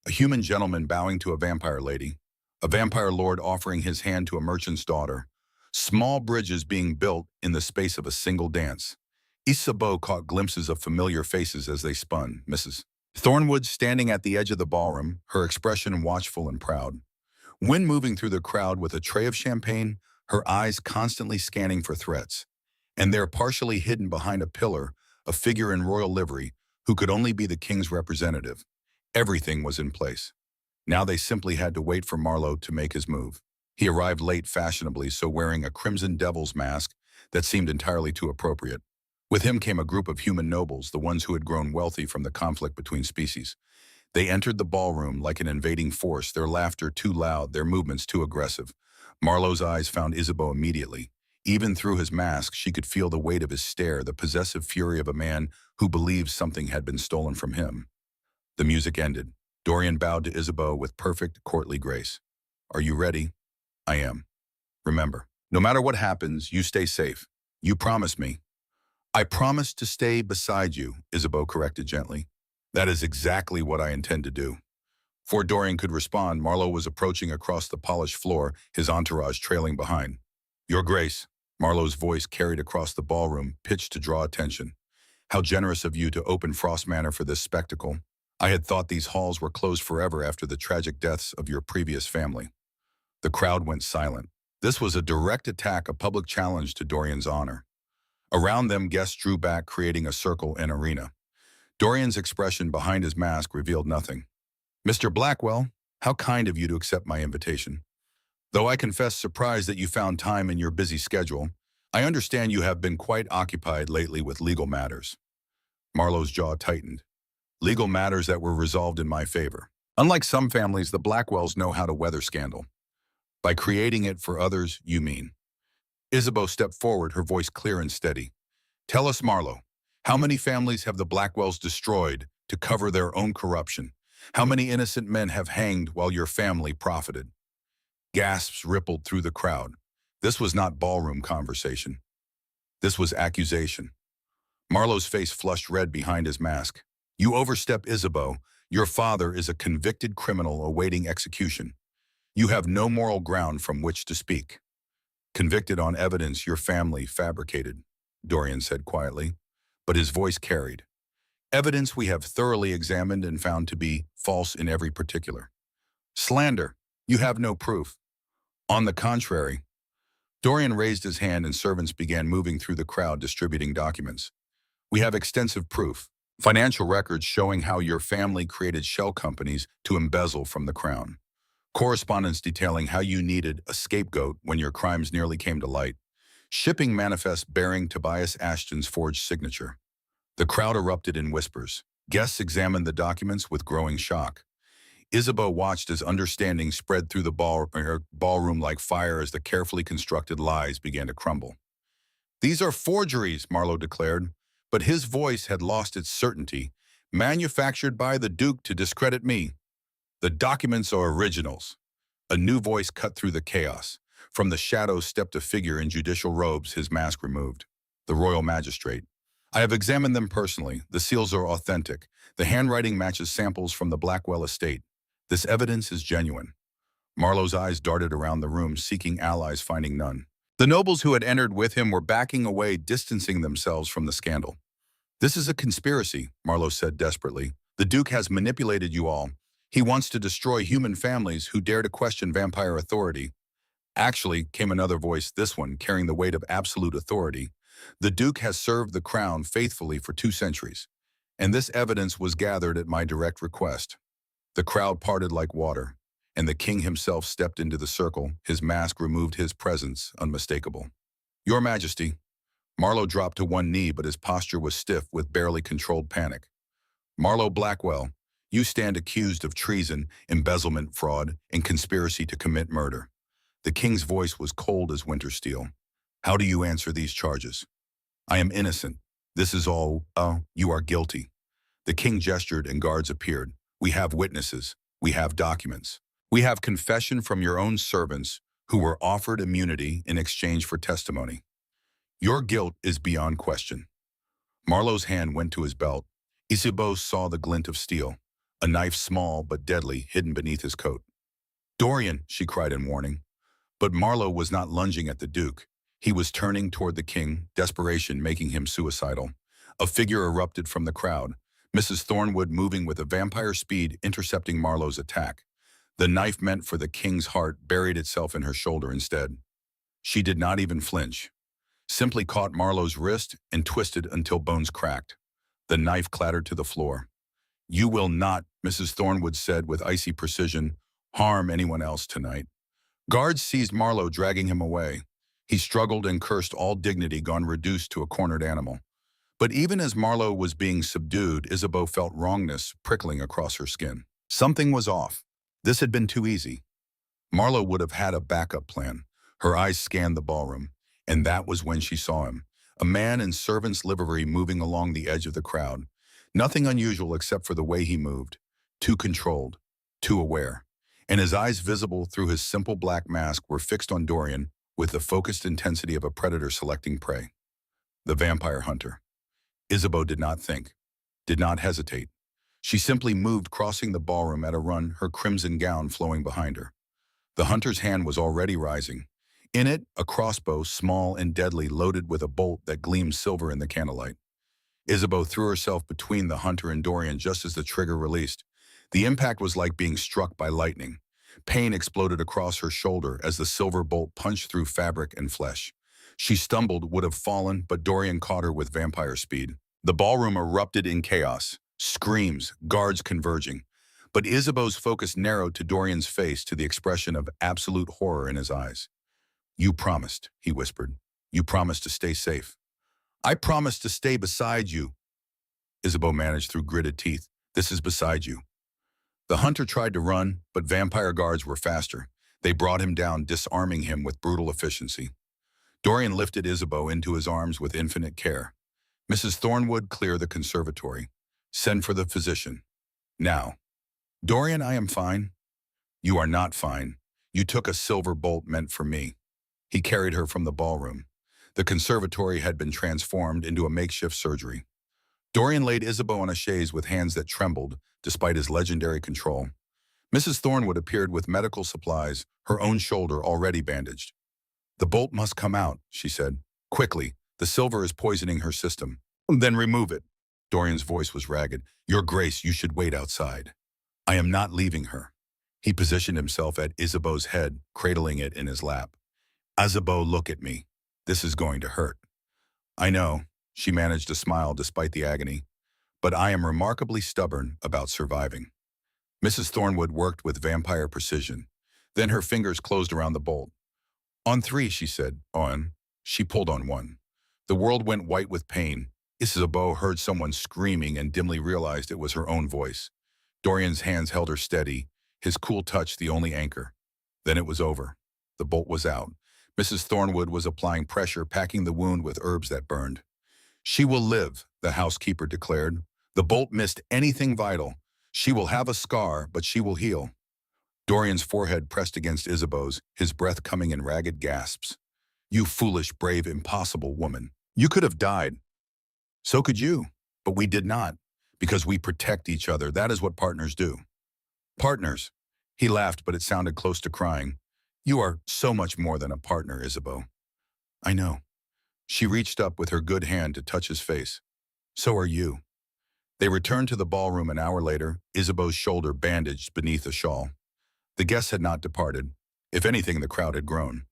A human gentleman bowing to a vampire lady. A vampire lord offering his hand to a merchant's daughter. Small bridges being built in the space of a single dance. Isabeau caught glimpses of familiar faces as they spun. Mrs. Thornwood standing at the edge of the ballroom, her expression watchful and proud. Wynne moving through the crowd with a tray of champagne, her eyes constantly scanning for threats. And there, partially hidden behind a pillar, a figure in royal livery who could only be the king's representative. Everything was in place. Now they simply had to wait for Marlowe to make his move. He arrived late fashionably, so wearing a crimson devil's mask that seemed entirely too appropriate. With him came a group of human nobles, the ones who had grown wealthy from the conflict between species. They entered the ballroom like an invading force, their laughter too loud, their movements too aggressive. Marlowe's eyes found Isabeau immediately. Even through his mask, she could feel the weight of his stare, the possessive fury of a man who believes something had been stolen from him. The music ended. Dorian bowed to Isabeau with perfect courtly grace. "Are you ready?" "I am. Remember, no matter what happens, you stay safe. You promise me." "I promise to stay beside you," Isabeau corrected gently. "That is exactly what I intend to do." Before Dorian could respond, Marlowe was approaching across the polished floor, his entourage trailing behind. "Your Grace," Marlowe's voice carried across the ballroom, pitched to draw attention. "How generous of you to open Frost Manor for this spectacle. I had thought these halls were closed forever after the tragic deaths of your previous family." The crowd went silent. This was a direct attack, a public challenge to Dorian's honor. Around them, guests drew back, creating a circle and arena. Dorian's expression behind his mask revealed nothing. "Mr. Blackwell, how kind of you to accept my invitation. Though I confess surprised that you found time in your busy schedule, I understand you have been quite occupied lately with legal matters." Marlowe's jaw tightened. "Legal matters that were resolved in my favor. Unlike some families, the Blackwells know how to weather scandal." "By creating it for others, you mean?" Isabeau stepped forward, her voice clear and steady. "Tell us, Marlowe, how many families have the Blackwells destroyed to cover their own corruption? How many innocent men have hanged while your family profited?" Gasps rippled through the crowd. This was not ballroom conversation. This was accusation. Marlowe's face flushed red behind his mask. "You overstep, Isabeau. Your father is a convicted criminal awaiting execution. You have no moral ground from which to speak." "Convicted on evidence your family fabricated," Dorian said quietly, but his voice carried. "Evidence we have thoroughly examined and found to be false in every particular. Slander. You have no proof." "On the contrary." Dorian raised his hand and servants began moving through the crowd distributing documents. "We have extensive proof. Financial records showing how your family created shell companies to embezzle from the crown. Correspondence detailing how you needed a scapegoat when your crimes nearly came to light. Shipping manifests bearing Tobias Ashton's forged signature." The crowd erupted in whispers. Guests examined the documents with growing shock. Isabeau watched as understanding spread through the ballroom like fire as the carefully constructed lies began to crumble. "These are forgeries," Marlowe declared, but his voice had lost its certainty. "Manufactured by the Duke to discredit me. The documents are originals." A new voice cut through the chaos. From the shadows stepped a figure in judicial robes, his mask removed. The royal magistrate. "I have examined them personally. The seals are authentic. The handwriting matches samples from the Blackwell estate. This evidence is genuine." Marlowe's eyes darted around the room, seeking allies, finding none. The nobles who had entered with him were backing away, distancing themselves from the scandal. "This is a conspiracy," Marlowe said desperately. "The Duke has manipulated you all. He wants to destroy human families who dare to question vampire authority." Actually, came another voice, this one carrying the weight of absolute authority. The Duke has served the crown faithfully for 2 centuries, and this evidence was gathered at my direct request. The crowd parted like water, and the king himself stepped into the circle, his mask removed, his presence unmistakable. Your Majesty. Marlowe dropped to one knee, but his posture was stiff with barely controlled panic. Marlowe Blackwell, you stand accused of treason, embezzlement, fraud, and conspiracy to commit murder. The king's voice was cold as winter steel. How do you answer these charges? I am innocent. This is all, you are guilty. The king gestured and guards appeared. We have witnesses. We have documents. We have confession from your own servants who were offered immunity in exchange for testimony. Your guilt is beyond question. Marlowe's hand went to his belt. Isabeau saw the glint of steel, a knife small but deadly hidden beneath his coat. Dorian, she cried in warning. But Marlowe was not lunging at the Duke. He was turning toward the king, desperation making him suicidal. A figure erupted from the crowd, Mrs. Thornwood moving with a vampire speed, intercepting Marlowe's attack. The knife meant for the king's heart buried itself in her shoulder instead. She did not even flinch, simply caught Marlowe's wrist and twisted until bones cracked. The knife clattered to the floor. You will not, Mrs. Thornwood said with icy precision, harm anyone else tonight. Guards seized Marlowe, dragging him away. He struggled and cursed, all dignity gone, reduced to a cornered animal. But even as Marlowe was being subdued, Isabeau felt wrongness prickling across her skin. Something was off. This had been too easy. Marlowe would have had a backup plan. Her eyes scanned the ballroom, and that was when she saw him. A man in servant's livery moving along the edge of the crowd. Nothing unusual except for the way he moved. Too controlled, too aware. And his eyes, visible through his simple black mask, were fixed on Dorian with the focused intensity of a predator selecting prey. The vampire hunter. Isabeau did not think, did not hesitate. She simply moved, crossing the ballroom at a run, her crimson gown flowing behind her. The hunter's hand was already rising. In it, a crossbow, small and deadly, loaded with a bolt that gleamed silver in the candlelight. Isabeau threw herself between the hunter and Dorian just as the trigger released. The impact was like being struck by lightning. Pain exploded across her shoulder as the silver bolt punched through fabric and flesh. She stumbled, would have fallen, but Dorian caught her with vampire speed. The ballroom erupted in chaos. Screams, guards converging. But Isabeau's focus narrowed to Dorian's face, to the expression of absolute horror in his eyes. You promised, he whispered. You promised to stay safe. I promised to stay beside you. Isabeau managed through gritted teeth. This is beside you. The hunter tried to run, but vampire guards were faster. They brought him down, disarming him with brutal efficiency. Dorian lifted Isabeau into his arms with infinite care. Mrs. Thornwood, clear the conservatory. Send for the physician. Now. Dorian, I am fine. You are not fine. You took a silver bolt meant for me. He carried her from the ballroom. The conservatory had been transformed into a makeshift surgery. Dorian laid Isabeau on a chaise with hands that trembled, despite his legendary control. Mrs. Thornwood appeared with medical supplies, her own shoulder already bandaged. The bolt must come out, she said. Quickly, the silver is poisoning her system. Then remove it. Dorian's voice was ragged. Your Grace, you should wait outside. I am not leaving her. He positioned himself at Isabeau's head, cradling it in his lap. Isabeau, look at me. This is going to hurt. I know, she managed to smile despite the agony, but I am remarkably stubborn about surviving. Mrs. Thornwood worked with vampire precision. Then her fingers closed around the bolt. On 3, she said. On. She pulled on 1. The world went white with pain. Isabeau heard someone screaming and dimly realized it was her own voice. Dorian's hands held her steady, his cool touch the only anchor. Then it was over. The bolt was out. Mrs. Thornwood was applying pressure, packing the wound with herbs that burned. She will live, the housekeeper declared. The bolt missed anything vital. She will have a scar, but she will heal. Dorian's forehead pressed against Isabeau's, his breath coming in ragged gasps. You foolish, brave, impossible woman. You could have died. So could you. But we did not, because we protect each other. That is what partners do. Partners. He laughed, but it sounded close to crying. You are so much more than a partner, Isabeau. I know. She reached up with her good hand to touch his face. So are you. They returned to the ballroom an hour later, Isabeau's shoulder bandaged beneath a shawl. The guests had not departed. If anything, the crowd had grown.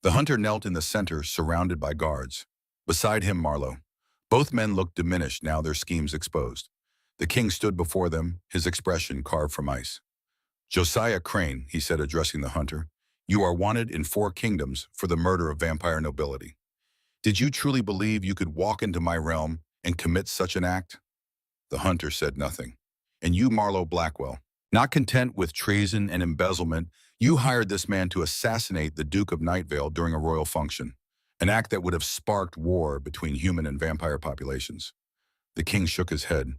The hunter knelt in the center, surrounded by guards. Beside him, Marlowe. Both men looked diminished, now their schemes exposed. The king stood before them, his expression carved from ice. "Josiah Crane," he said, addressing the hunter, "you are wanted in 4 kingdoms for the murder of vampire nobility. Did you truly believe you could walk into my realm and commit such an act?" The hunter said nothing. "And you, Marlowe Blackwell, not content with treason and embezzlement, you hired this man to assassinate the Duke of Nightvale during a royal function, an act that would have sparked war between human and vampire populations." The king shook his head.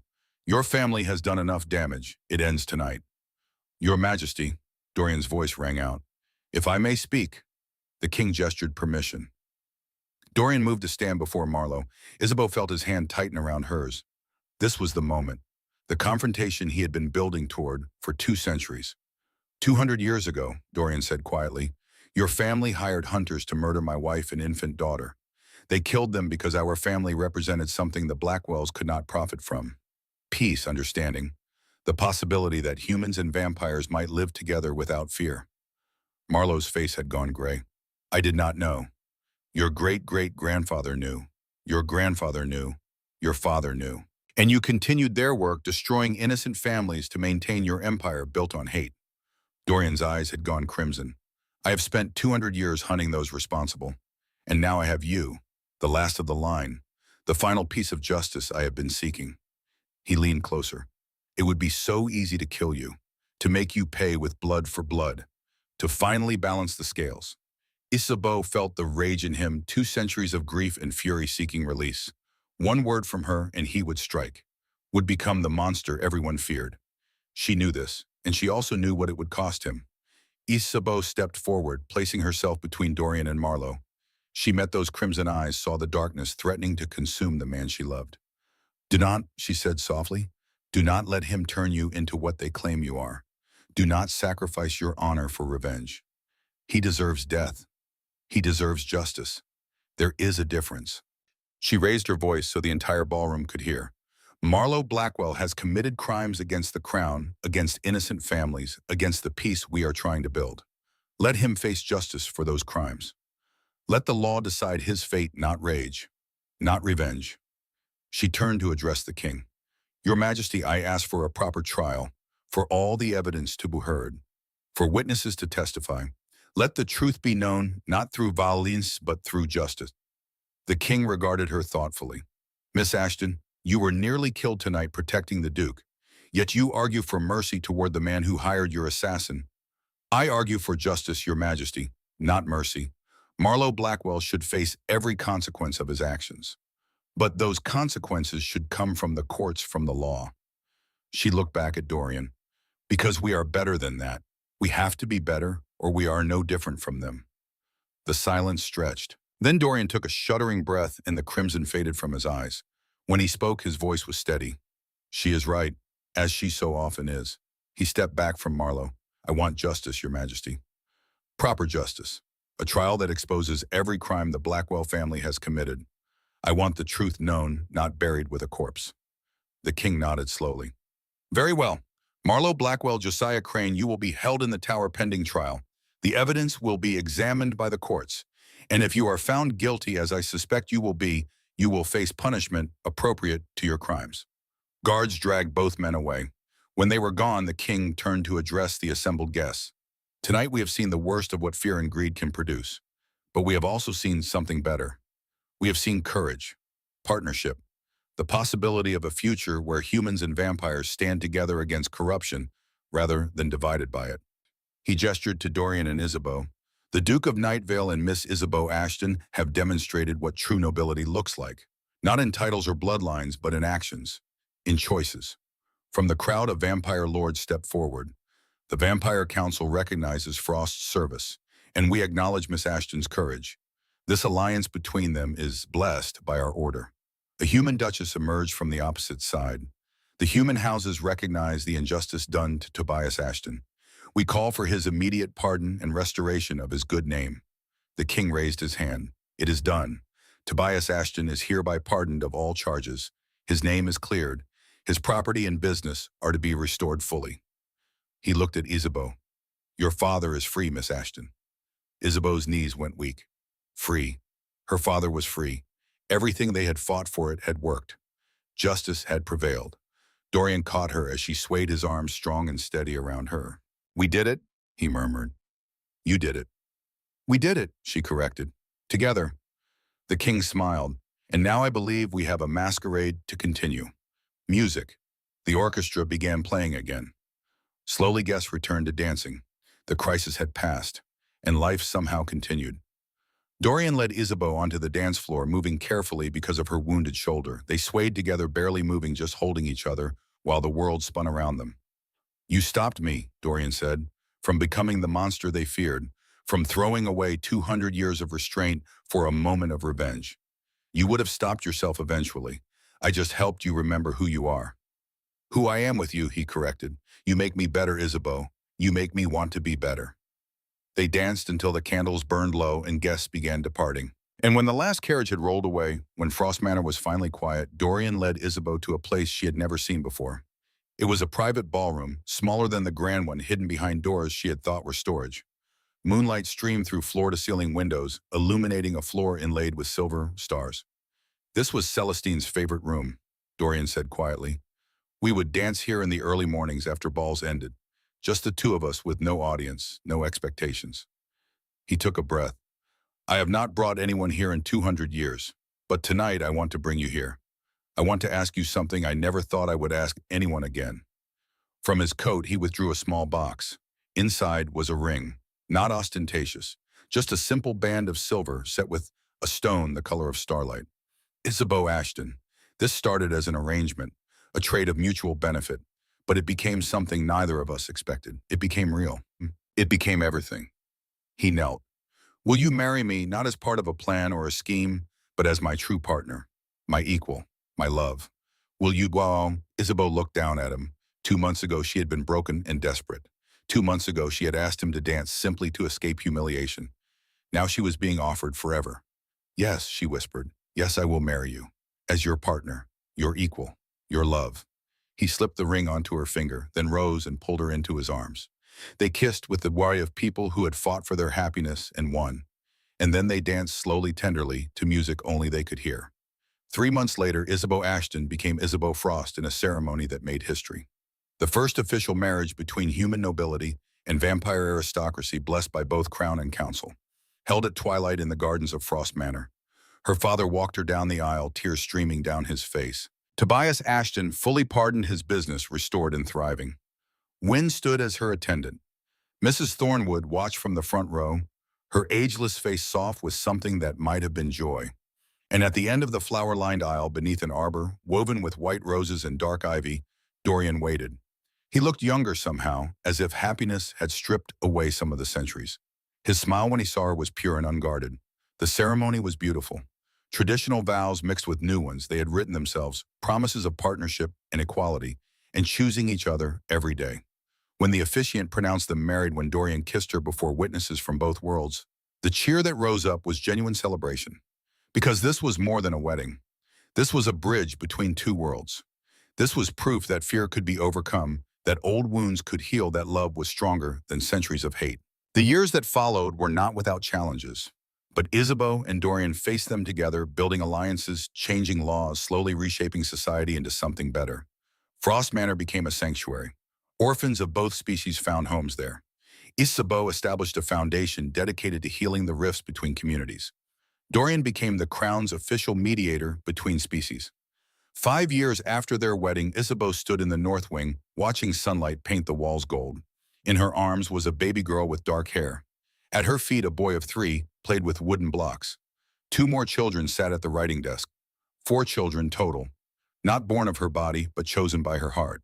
"Your family has done enough damage. It ends tonight." "Your Majesty," Dorian's voice rang out. "If I may speak." The king gestured permission. Dorian moved to stand before Marlowe. Isabeau felt his hand tighten around hers. This was the moment. The confrontation he had been building toward for 2 centuries. 200 years ago, Dorian said quietly, your family hired hunters to murder my wife and infant daughter. They killed them because our family represented something the Blackwells could not profit from. Peace, understanding. The possibility that humans and vampires might live together without fear. Marlowe's face had gone gray. "I did not know. Your great-great-grandfather knew. Your grandfather knew. Your father knew. And you continued their work, destroying innocent families to maintain your empire built on hate." Dorian's eyes had gone crimson. "I have spent 200 years hunting those responsible. And now I have you, the last of the line, the final piece of justice I have been seeking." He leaned closer. "It would be so easy to kill you, to make you pay with blood for blood, to finally balance the scales." Isabeau felt the rage in him, 2 centuries of grief and fury seeking release. One word from her and he would strike, would become the monster everyone feared. She knew this, and she also knew what it would cost him. Isabeau stepped forward, placing herself between Dorian and Marlowe. She met those crimson eyes, saw the darkness threatening to consume the man she loved. "Do not," she said softly, "do not let him turn you into what they claim you are. Do not sacrifice your honor for revenge. He deserves death. He deserves justice. There is a difference." She raised her voice so the entire ballroom could hear. "Marlowe Blackwell has committed crimes against the crown, against innocent families, against the peace we are trying to build. Let him face justice for those crimes. Let the law decide his fate, not rage, not revenge." She turned to address the king. "Your Majesty, I ask for a proper trial, for all the evidence to be heard, for witnesses to testify. Let the truth be known, not through violence, but through justice." The king regarded her thoughtfully. "Miss Ashton, you were nearly killed tonight protecting the Duke, yet you argue for mercy toward the man who hired your assassin. I argue for justice, Your Majesty, not mercy. Marlowe Blackwell should face every consequence of his actions. But those consequences should come from the courts, from the law." She looked back at Dorian. "Because we are better than that. We have to be better, or we are no different from them." The silence stretched. Then Dorian took a shuddering breath and the crimson faded from his eyes. When he spoke, his voice was steady. "She is right, as she so often is." He stepped back from Marlowe. "I want justice, Your Majesty. Proper justice. A trial that exposes every crime the Blackwell family has committed. I want the truth known, not buried with a corpse." The king nodded slowly. "Very well. Marlowe Blackwell, Josiah Crane, you will be held in the tower pending trial. The evidence will be examined by the courts. And if you are found guilty, as I suspect you will be, you will face punishment appropriate to your crimes." Guards dragged both men away. When they were gone, the king turned to address the assembled guests. "Tonight we have seen the worst of what fear and greed can produce. But we have also seen something better. We have seen courage, partnership, the possibility of a future where humans and vampires stand together against corruption rather than divided by it." He gestured to Dorian and Isabeau. "The Duke of Nightvale and Miss Isabeau Ashton have demonstrated what true nobility looks like, not in titles or bloodlines, but in actions, in choices." From the crowd, a vampire lord stepped forward. "The Vampire Council recognizes Frost's service, and we acknowledge Miss Ashton's courage. This alliance between them is blessed by our order." A human duchess emerged from the opposite side. "The human houses recognize the injustice done to Tobias Ashton. We call for his immediate pardon and restoration of his good name." The king raised his hand. "It is done. Tobias Ashton is hereby pardoned of all charges. His name is cleared. His property and business are to be restored fully." He looked at Isabeau. Your father is free, Miss Ashton. Isabeau's knees went weak. Free. Her father was free. Everything they had fought for it had worked. Justice had prevailed. Dorian caught her as she swayed his arms strong and steady around her. We did it, he murmured. You did it. We did it, she corrected. Together. The king smiled. And now I believe we have a masquerade to continue. Music. The orchestra began playing again. Slowly guests returned to dancing. The crisis had passed, and life somehow continued. Dorian led Isabeau onto the dance floor, moving carefully because of her wounded shoulder. They swayed together, barely moving, just holding each other, while the world spun around them. You stopped me, Dorian said, from becoming the monster they feared, from throwing away 200 years of restraint for a moment of revenge. You would have stopped yourself eventually. I just helped you remember who you are. Who I am with you, he corrected. You make me better, Isabeau. You make me want to be better. They danced until the candles burned low and guests began departing. And when the last carriage had rolled away, when Frost Manor was finally quiet, Dorian led Isabeau to a place she had never seen before. It was a private ballroom, smaller than the grand one, hidden behind doors she had thought were storage. Moonlight streamed through floor-to-ceiling windows, illuminating a floor inlaid with silver stars. This was Celestine's favorite room, Dorian said quietly. We would dance here in the early mornings after balls ended. Just the two of us with no audience, no expectations. He took a breath. I have not brought anyone here in 200 years, but tonight I want to bring you here. I want to ask you something I never thought I would ask anyone again. From his coat, he withdrew a small box. Inside was a ring, not ostentatious, just a simple band of silver set with a stone the color of starlight. Isabeau Ashton. This started as an arrangement, a trade of mutual benefit, but it became something neither of us expected. It became real. It became everything. He knelt. Will you marry me not as part of a plan or a scheme, but as my true partner, my equal, my love? Will you? Wow. Isabeau looked down at him. 2 months ago, she had been broken and desperate. 2 months ago, she had asked him to dance simply to escape humiliation. Now she was being offered forever. Yes, she whispered. Yes, I will marry you. As your partner, your equal, your love. He slipped the ring onto her finger, then rose and pulled her into his arms. They kissed with the worry of people who had fought for their happiness and won. And then they danced slowly, tenderly, to music only they could hear. 3 months later, Isabeau Ashton became Isabeau Frost in a ceremony that made history. The first official marriage between human nobility and vampire aristocracy, blessed by both crown and council. Held at twilight in the gardens of Frost Manor. Her father walked her down the aisle, tears streaming down his face. Tobias Ashton fully pardoned, his business restored and thriving. Wynne stood as her attendant. Mrs. Thornwood watched from the front row, her ageless face soft with something that might have been joy. And at the end of the flower-lined aisle, beneath an arbor, woven with white roses and dark ivy, Dorian waited. He looked younger somehow, as if happiness had stripped away some of the centuries. His smile when he saw her was pure and unguarded. The ceremony was beautiful. Traditional vows mixed with new ones they had written themselves, promises of partnership and equality, and choosing each other every day. When the officiant pronounced them married, when Dorian kissed her before witnesses from both worlds, the cheer that rose up was genuine celebration. Because this was more than a wedding. This was a bridge between two worlds. This was proof that fear could be overcome, that old wounds could heal, that love was stronger than centuries of hate. The years that followed were not without challenges. But Isabeau and Dorian faced them together, building alliances, changing laws, slowly reshaping society into something better. Frost Manor became a sanctuary. Orphans of both species found homes there. Isabeau established a foundation dedicated to healing the rifts between communities. Dorian became the crown's official mediator between species. 5 years after their wedding, Isabeau stood in the north wing, watching sunlight paint the walls gold. In her arms was a baby girl with dark hair. At her feet, a boy of 3 played with wooden blocks. 2 more children sat at the writing desk. 4 children total, not born of her body, but chosen by her heart.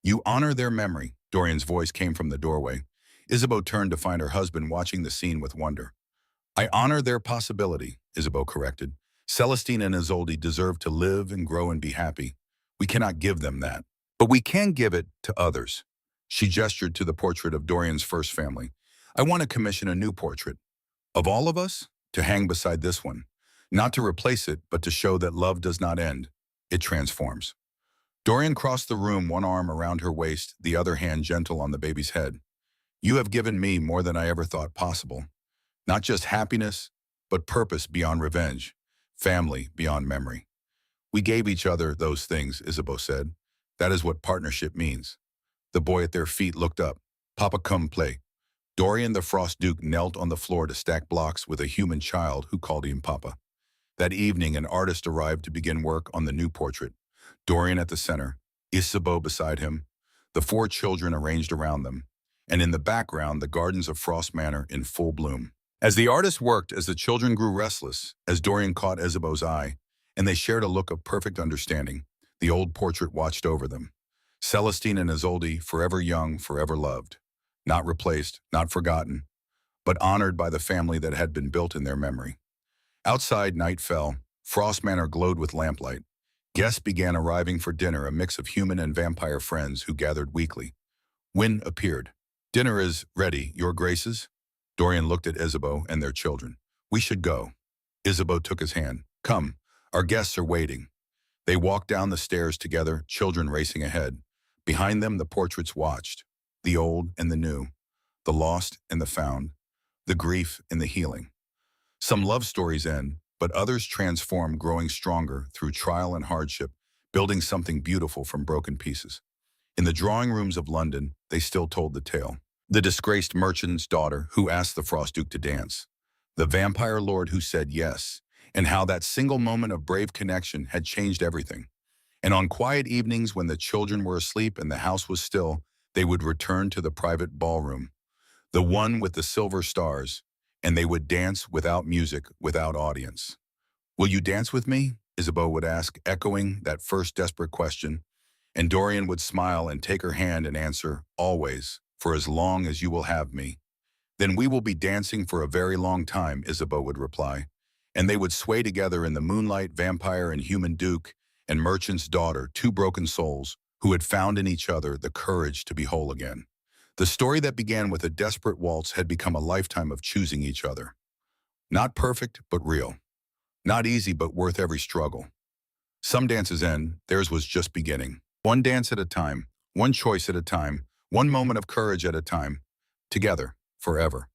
You honor their memory, Dorian's voice came from the doorway. Isabeau turned to find her husband watching the scene with wonder. I honor their possibility, Isabeau corrected. Celestine and Isolde deserve to live and grow and be happy. We cannot give them that, but we can give it to others. She gestured to the portrait of Dorian's first family. I want to commission a new portrait. Of all of us, to hang beside this one. Not to replace it, but to show that love does not end. It transforms. Dorian crossed the room, one arm around her waist, the other hand gentle on the baby's head. You have given me more than I ever thought possible. Not just happiness, but purpose beyond revenge, family beyond memory. We gave each other those things, Isabeau said. That is what partnership means. The boy at their feet looked up. Papa, come play. Dorian the Frost Duke knelt on the floor to stack blocks with a human child who called him Papa. That evening, an artist arrived to begin work on the new portrait. Dorian at the center, Isabeau beside him, the four children arranged around them, and in the background, the gardens of Frost Manor in full bloom. As the artist worked, as the children grew restless, as Dorian caught Isabeau's eye, and they shared a look of perfect understanding, the old portrait watched over them. Celestine and Isolde, forever young, forever loved. Not replaced, not forgotten, but honored by the family that had been built in their memory. Outside, night fell. Frost Manor glowed with lamplight. Guests began arriving for dinner, a mix of human and vampire friends who gathered weekly. Wynne appeared. Dinner is ready, your graces? Dorian looked at Isabeau and their children. We should go. Isabeau took his hand. Come, our guests are waiting. They walked down the stairs together, children racing ahead. Behind them, the portraits watched. The old and the new. The lost and the found. The grief and the healing. Some love stories end, but others transform, growing stronger through trial and hardship, building something beautiful from broken pieces. In the drawing rooms of London, they still told the tale. The disgraced merchant's daughter who asked the Frost Duke to dance. The vampire lord who said yes, and how that single moment of brave connection had changed everything. And on quiet evenings when the children were asleep and the house was still, they would return to the private ballroom, the one with the silver stars, and they would dance without music, without audience. Will you dance with me? Isabeau would ask, echoing that first desperate question, and Dorian would smile and take her hand and answer, always, for as long as you will have me. Then we will be dancing for a very long time, Isabeau would reply, and they would sway together in the moonlight, vampire and human duke, and merchant's daughter, two broken souls, who had found in each other the courage to be whole again. The story that began with a desperate waltz had become a lifetime of choosing each other. Not perfect, but real. Not easy, but worth every struggle. Some dances end, theirs was just beginning. One dance at a time, one choice at a time, one moment of courage at a time. Together, forever.